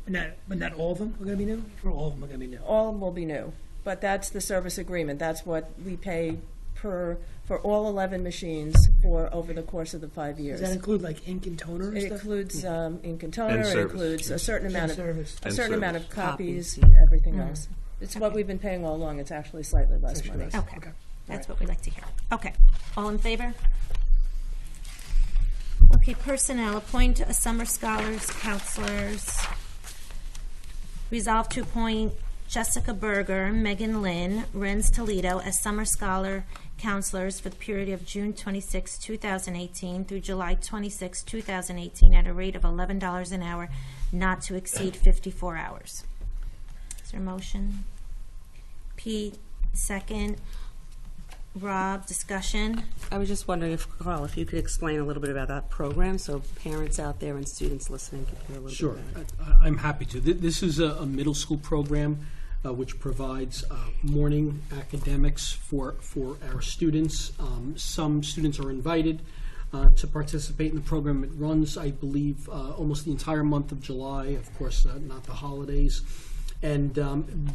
But not all of them are going to be new? Or all of them are going to be new? All will be new, but that's the service agreement. That's what we pay for all 11 machines for over the course of the 5 years. Does that include like ink and toner and It stuff? includes ink and toner. And It service. includes a certain amount of service. And amount of service. copies Copies, and everything else. It's what we've been paying all along. It's actually slightly less Actually money. less. Okay. That's what we like to hear. Okay. All in favor? Okay, personnel, appoint summer scholars, counselors. Resolve to appoint Jessica Berger, Megan Lynn, Renz Toledo as summer scholar counselors for the period of June 26, 2018 through July 26, 2018 at a rate of $11 an hour, not to exceed 54 hours. Is there a motion? Pete, second. Rob, discussion. I was just wondering if, Carl, if you could explain a little bit about that program so parents out there and students listening could hear a little Sure, bit about it. I'm happy to. This is a middle school program which provides morning academics for our students. Some students are invited to participate in the program. It runs, I believe, almost the entire month of July, of course, not the holidays. And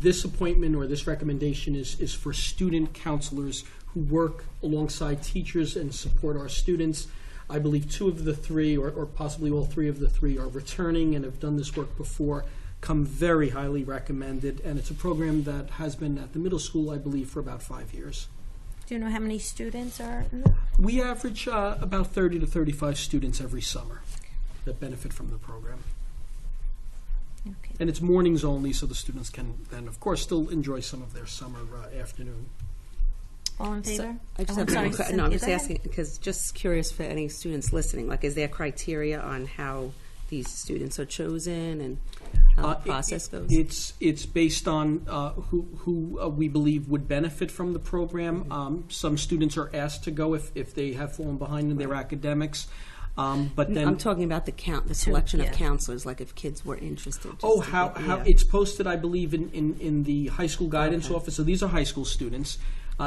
this appointment or this recommendation is for student counselors who work alongside teachers and support our students. I believe two of the three, or possibly all three of the three, are returning and have done this work before, come very highly recommended. And it's a program that has been at the middle school, I believe, for about 5 years. Do you know how many students are in the We average about 30 to 35 students every summer that benefit from the program. Okay. And it's mornings only, so the students can then, of course, still enjoy some of their summer afternoon. All in favor? So, I just Oh, have I'm one sorry, que- no, I'm Cynthia, just go ahead. asking because just curious for any students listening. Like, is there criteria on how these students are chosen and how the process goes? It's based on who we believe would benefit from the program. Some students are asked to go if they have fallen behind in their academics. But then I'm talking about the selection yeah. of counselors. Like, if kids were interested. just Oh, to how get- it's posted, I believe, in the high school guidance office. So these are high school students.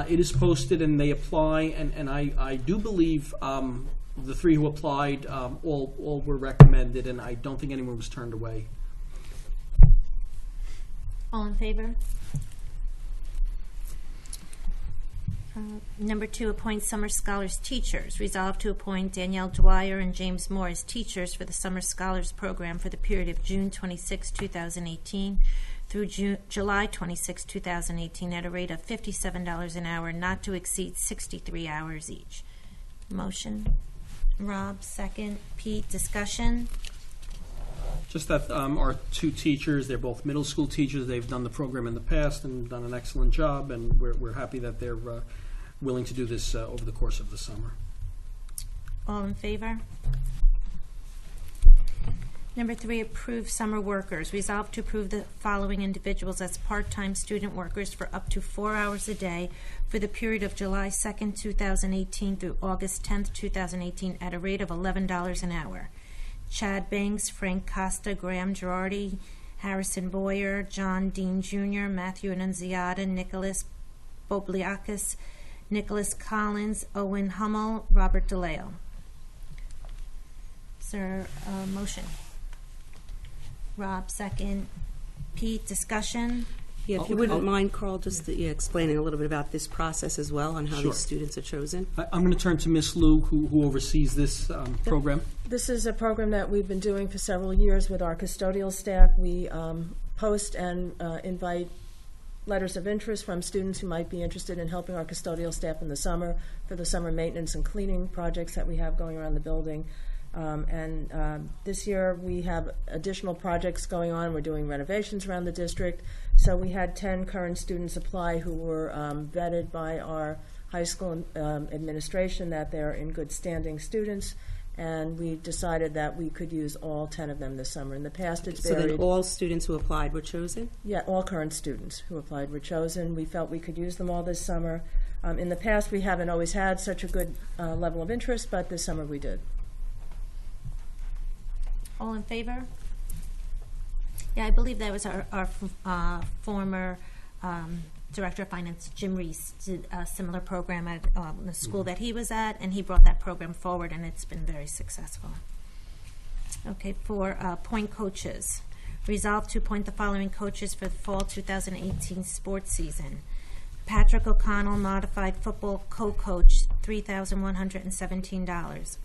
It is posted, and they apply, and I do believe the three who applied all were recommended, and I don't think anyone was turned away. All in favor? Number 2, appoint summer scholars teachers. Resolve to appoint Danielle Dwyer and James Moore as teachers for the Summer Scholars Program for the period of June 26, 2018 through July 26, 2018 at a rate of $57 an hour, not to exceed 63 hours each. Motion. Rob, second. Pete, discussion. Just that our two teachers, they're both middle school teachers. They've done the program in the past and done an excellent job, and we're happy that they're willing to do this over the course of the summer. All in favor? Number 3, approve summer workers. Resolve to approve the following individuals as part-time student workers for up to 4 hours a day for the period of July 2nd, 2018 through August 10th, 2018 at a rate of $11 an hour. Chad Banks, Frank Costa, Graham Girardi, Harrison Boyer, John Dean Jr., Matthew Annunziata, Nicholas Bobliakis, Nicholas Collins, Owen Hummel, Robert DeLeo. Is there a motion? Rob, second. Pete, discussion. Yeah, if you wouldn't mind, Carl, just explaining a little bit about this process as well and how Sure. these students are chosen. I'm going to turn to Miss Lou, who oversees this program. This is a program that we've been doing for several years with our custodial staff. We post and invite letters of interest from students who might be interested in helping our custodial staff in the summer for the summer maintenance and cleaning projects that we have going around the building. This year we have additional projects going on. We're doing renovations around the district. So we had 10 current students apply who were vetted by our high school administration that they're in good standing students. And we decided that we could use all 10 of them this summer. In the past, it's So varied. then all students who applied were chosen? Yeah, all current students who applied were chosen. We felt we could use them all this summer. In the past, we haven't always had such a good level of interest, but this summer we did. All in favor? Yeah, I believe that was our former Director of Finance, Jim Reese, did a similar program at the school that he was at, and he brought that program forward, and it's been very successful. Okay, for point coaches. Resolve to appoint the following coaches for the fall 2018 sports season. Patrick O'Connell, Modified Football Co-Coach, $3,117.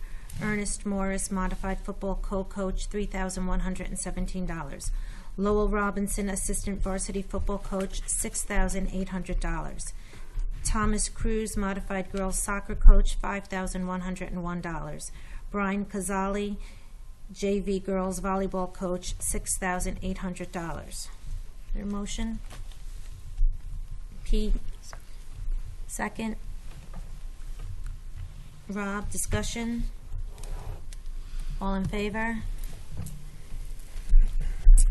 Ernest Morris, Modified Football Co-Coach, $3,117. Lowell Robinson, Assistant Varsity Football Coach, $6,800. Thomas Cruz, Modified Girls Soccer Coach, $5,101. Brian Cazzali, JV Girls Volleyball Coach, $6,800. Your motion? Pete? Second? Rob, discussion? All in favor?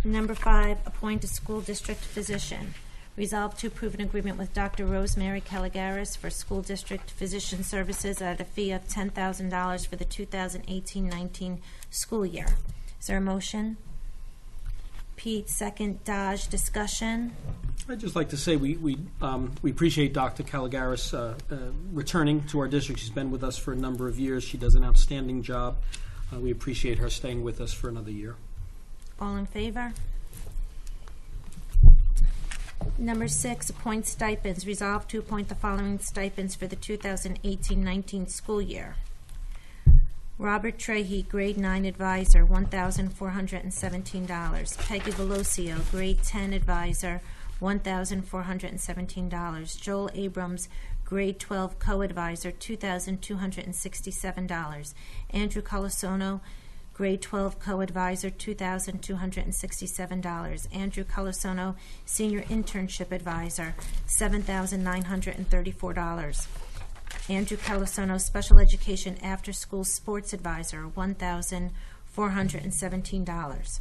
Number 5, appoint a school district physician. Resolve to approve an agreement with Dr. Rosemary Caligaris for school district physician services at a fee of $10,000 for the 2018-19 school year. Is there a motion? Pete, second. Dodge, discussion? I'd just like to say we appreciate Dr. Caligaris returning to our district. She's been with us for a number of years. She does an outstanding job. We appreciate her staying with us for another year. All in favor? Number 6, appoint stipends. Resolve to appoint the following stipends for the 2018-19 school year. Robert Trahey, Grade 9 Advisor, $1,417. Peggy Velocio, Grade 10 Advisor, $1,417. Joel Abrams, Grade 12 Co-Advisor, $2,267. Andrew Colasono, Grade 12 Co-Advisor, $2,267. Andrew Colasono, Senior Internship Advisor, $7,934. Andrew Colasono, Special Education After School Sports Advisor, $1,417.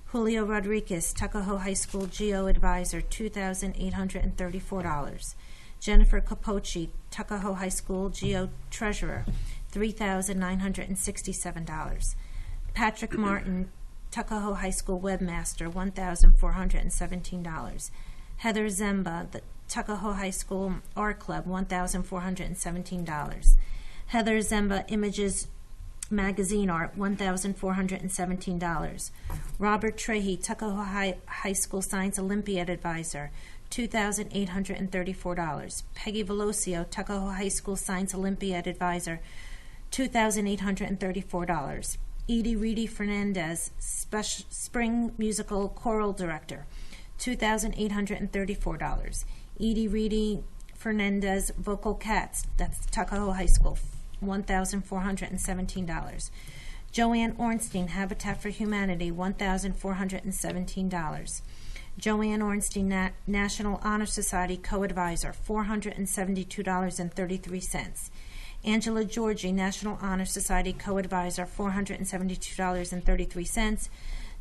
Julio Rodriguez, Tuckahoe High School GO Advisor, $2,834. Jennifer Capocci, Tuckahoe High School GO Treasurer, $3,967. Patrick Martin, Tuckahoe High School Webmaster, $1,417. Heather Zemba, the Tuckahoe High School Art Club, $1,417. Heather Zemba, Images Magazine Art, $1,417. Robert Trahey, Tuckahoe High School Science Olympiad Advisor, $2,834. Peggy Velocio, Tuckahoe High School Science Olympiad Advisor, $2,834. Edie Reedy Fernandez, Spring Musical Choral Director, $2,834. Edie Reedy Fernandez, Vocal Cats, that's Tuckahoe High School, $1,417. Joanne Ornstein, Habitat for Humanity, $1,417. Joanne Ornstein, National Honor Society Co-Advisor, $472.33. Angela Georgie, National Honor Society Co-Advisor, $472.33.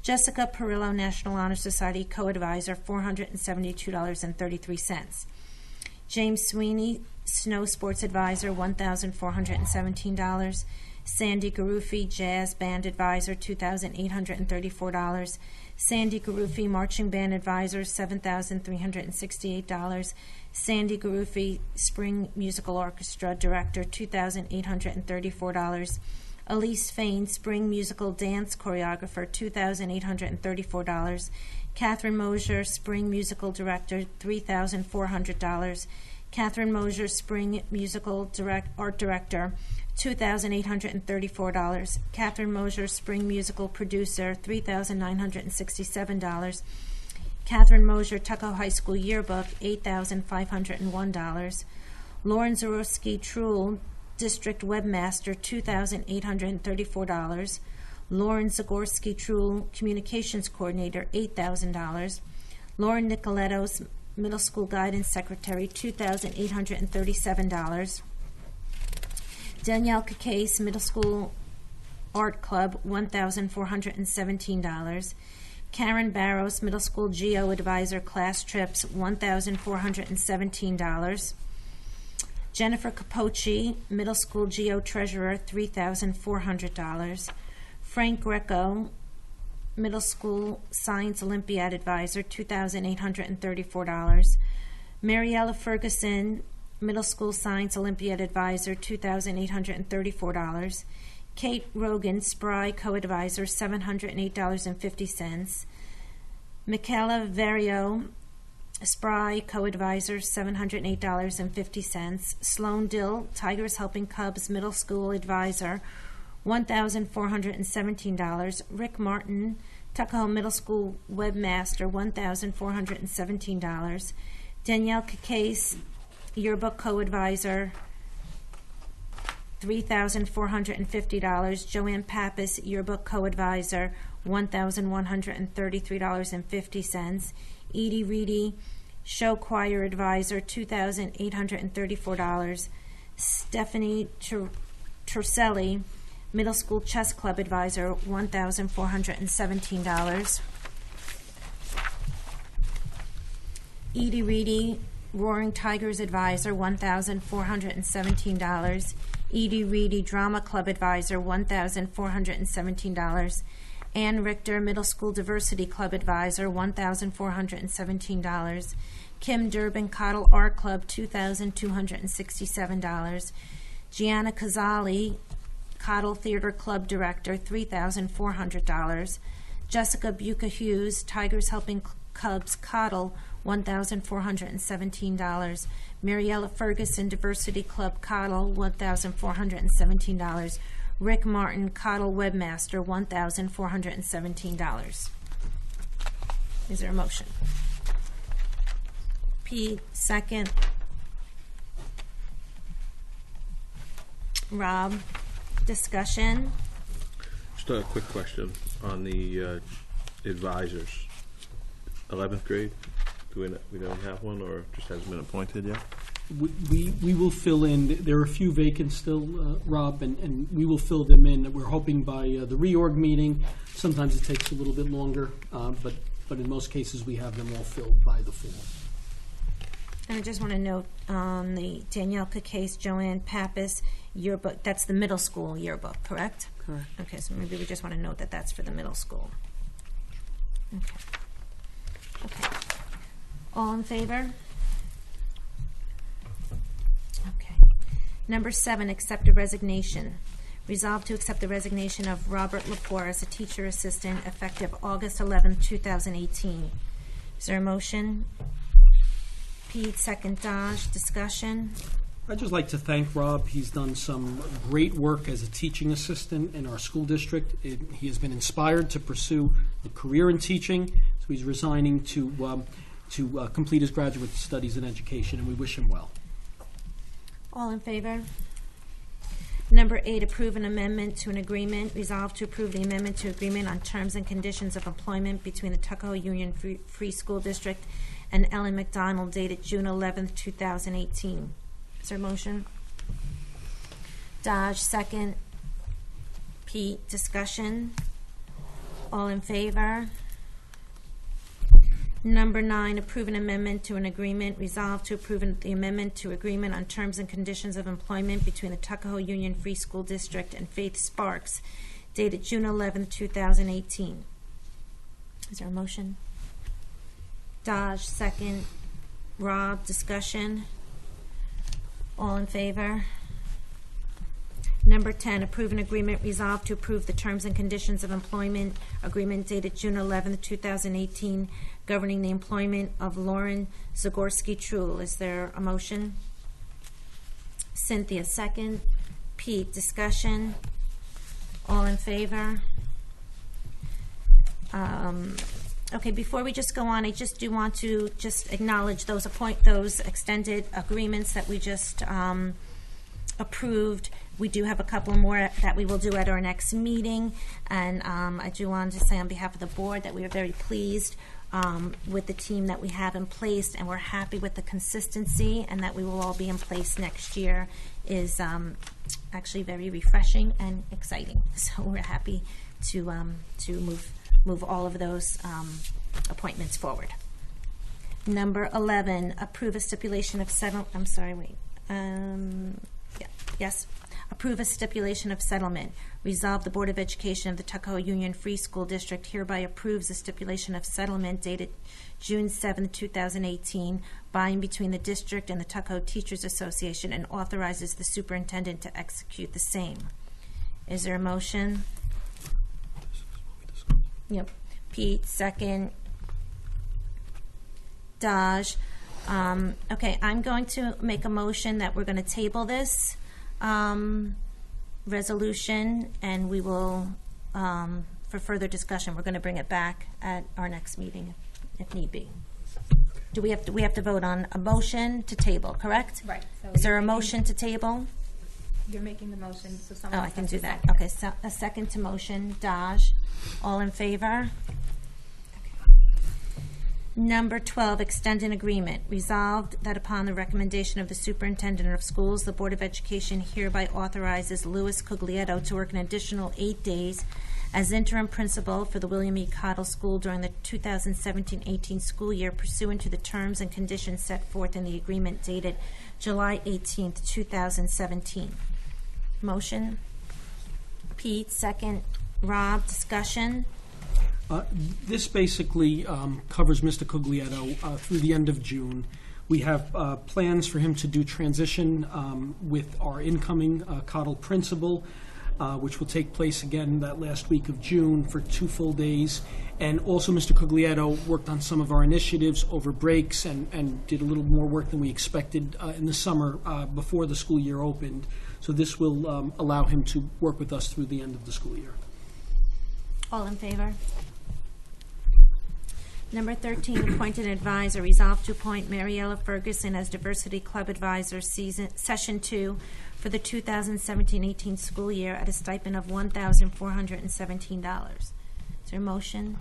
Jessica Perillo, National Honor Society Co-Advisor, $472.33. James Sweeney, Snow Sports Advisor, $1,417. Sandy Garufi, Jazz Band Advisor, $2,834. Sandy Garufi, Marching Band Advisor, $7,368. Sandy Garufi, Spring Musical Orchestra Director, $2,834. Elise Fain, Spring Musical Dance Choreographer, $2,834. Catherine Mosier, Spring Musical Director, $3,400. Catherine Mosier, Spring Musical Art Director, $2,834. Catherine Mosier, Spring Musical Producer, $3,967. Catherine Mosier, Tuckahoe High School Yearbook, $8,501. Lauren Zorowski Truhl, District Webmaster, $2,834. Lauren Zagorski Truhl, Communications Coordinator, $8,000. Lauren Nicolettos, Middle School Guidance Secretary, $2,837. Danielle Cacase, Middle School Art Club, $1,417. Karen Barros, Middle School GO Advisor, Class Trips, $1,417. Jennifer Capocci, Middle School GO Treasurer, $3,400. Frank Greco, Middle School Science Olympiad Advisor, $2,834. Mariella Ferguson, Middle School Science Olympiad Advisor, $2,834. Kate Rogan, Spry Co-Advisor, $708.50. Michaela Vario, Spry Co-Advisor, $708.50. Sloan Dill, Tigers Helping Cubs Middle School Advisor, $1,417. Rick Martin, Tuckahoe Middle School Webmaster, $1,417. Danielle Cacase, Yearbook Co-Advisor, $3,450. Joanne Pappas, Yearbook Co-Advisor, $1,133.50. Edie Reedy, Show Choir Advisor, $2,834. Stephanie Terselli, Middle School Chess Club Advisor, $1,417. Edie Reedy, Roaring Tigers Advisor, $1,417. Edie Reedy, Drama Club Advisor, $1,417. Ann Richter, Middle School Diversity Club Advisor, $1,417. Kim Durbin, Cottle Art Club, $2,267. Gianna Cazzali, Cottle Theater Club Director, $3,400. Jessica Buca Hughes, Tigers Helping Cubs Cottle, $1,417. Mariella Ferguson, Diversity Club Cottle, $1,417. Rick Martin, Cottle Webmaster, $1,417. Is there a motion? Pete, second. Rob, discussion? Just a quick question on the advisors. 11th grade, we don't have one, or just hasn't been appointed yet? We will fill in. There are a few vacant still, Rob, and we will fill them in. We're hoping by the reorg meeting. Sometimes it takes a little bit longer, but in most cases we have them all filled by the fall. And I just want to note on the Danielle Cacase, Joanne Pappas yearbook, that's the middle school yearbook, correct? Correct. Okay, so maybe we just want to note that that's for the middle school. Okay. Okay. All in favor? Okay. Number 7, accept a resignation. Resolved to accept the resignation of Robert Lepore as a teacher assistant effective August 11, 2018. Is there a motion? Pete, second. Dodge, discussion? I'd just like to thank Rob. He's done some great work as a teaching assistant in our school district. He has been inspired to pursue a career in teaching, so he's resigning to complete his graduate studies in education, and we wish him well. All in favor? Number 8, approve an amendment to an agreement. Resolved to approve the amendment to agreement on terms and conditions of employment between the Tuckahoe Union Free School District and Ellen McDonald dated June 11, 2018. Is there a motion? Dodge, second. Pete, discussion? All in favor? Number 9, approve an amendment to an agreement. Resolved to approve the amendment to agreement on terms and conditions of employment between the Tuckahoe Union Free School District and Faith Sparks, dated June 11, 2018. Is there a motion? Dodge, second. Rob, discussion? All in favor? Number 10, approve an agreement. Resolved to approve the terms and conditions of employment agreement dated June 11, 2018, governing the employment of Lauren Zagorski-Truhl. Is there a motion? Cynthia, second. Pete, discussion? All in favor? Okay, before we just go on, I just do want to just acknowledge those extended agreements that we just approved. We do have a couple more that we will do at our next meeting, and I do want to say on behalf of the board that we are very pleased with the team that we have in place, and we're happy with the consistency, and that we will all be in place next year is actually very refreshing and exciting. So we're happy to move all of those appointments forward. Number 11, approve a stipulation of approve a stipulation of settlement. Resolve the Board of Education of the Tuckahoe Union Free School District hereby approves a stipulation of settlement dated June 7, 2018, by and between the district and the Tuckahoe Teachers Association, and authorizes the superintendent to execute the same. Is there a motion? Yep. Pete, second. Daj. Okay, I'm going to make a motion that we're going to table this resolution, and we will, for further discussion, we're going to bring it back at our next meeting, if need be. Do we have to vote on a motion to table, correct? Right. So Is there you're a making- motion to table? You're making the motion, so Oh, someone I else can has do to that. second. Okay, so a second to motion. Daj. All in favor? Number 12, extend an agreement. Resolved that upon the recommendation of the superintendent of schools, the Board of Education hereby authorizes Louis Cuglietto to work an additional 8 days as interim principal for the William E. Cottle School during the 2017-18 school year pursuant to the terms and conditions set forth in the agreement dated July 18th, 2017. Motion? Pete, second. Rob, discussion? This basically covers Mr. Cuglietto through the end of June. We have plans for him to do transition with our incoming Cottle principal, which will take place again that last week of June for 2 full days. And also Mr. Cuglietto worked on some of our initiatives over breaks and did a little more work than we expected in the summer before the school year opened. So this will allow him to work with us through the end of the school year. All in favor? Number 13, appointed advisor. Resolved to appoint Mariella Ferguson as Diversity Club Advisor Session 2 for the 2017-18 school year at a stipend of $1,417. Is there a motion?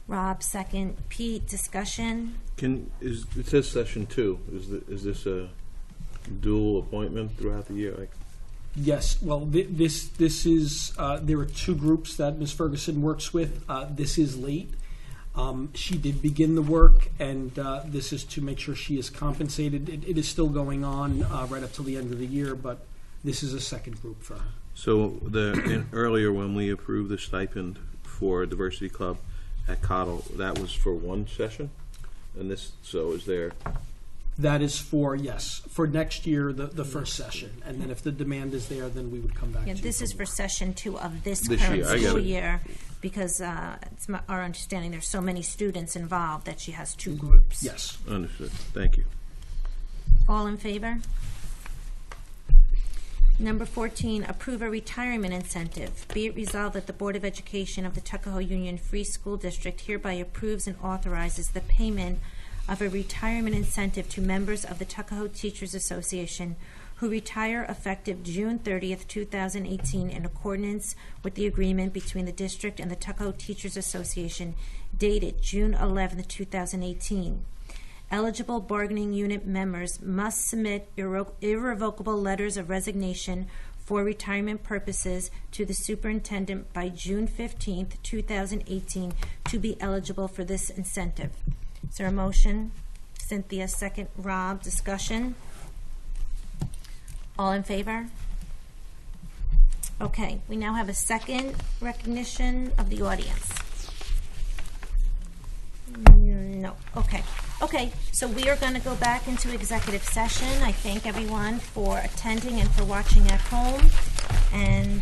Rob, second. Pete, discussion? It says session 2. Is this a dual appointment throughout the year? Yes, well, this is, there are 2 groups that Ms. Ferguson works with. This is late. She did begin the work, and this is to make sure she is compensated. It is still going on right up till the end of the year, but this is a second group for her. So earlier when we approved the stipend for Diversity Club at Cottle, that was for one session? And is there... That is for, yes, for next year, the first session. And then if the demand is there, then we would come back to Yeah, you. this is for session 2 of this This current year, I get school it. year, because it's our understanding there's so many students involved that she has 2 groups. Yes. Understood. Thank you. All in favor? Number 14, approve a retirement incentive. Be it resolved that the Board of Education of the Tuckahoe Union Free School District hereby approves and authorizes the payment of a retirement incentive to members of the Tuckahoe Teachers Association who retire effective June 30th, 2018, in accordance with the agreement between the district and the Tuckahoe Teachers Association dated June 11th, 2018. Eligible bargaining unit members must submit irrevocable letters of resignation for retirement purposes to the superintendent by June 15th, 2018, to be eligible for this incentive. Is there a motion? Cynthia, second. Rob, discussion? All in favor? Okay, we now have a second recognition of the audience. No, okay. Okay, so we are going to go back into executive session. I thank everyone for attending and for watching at home. And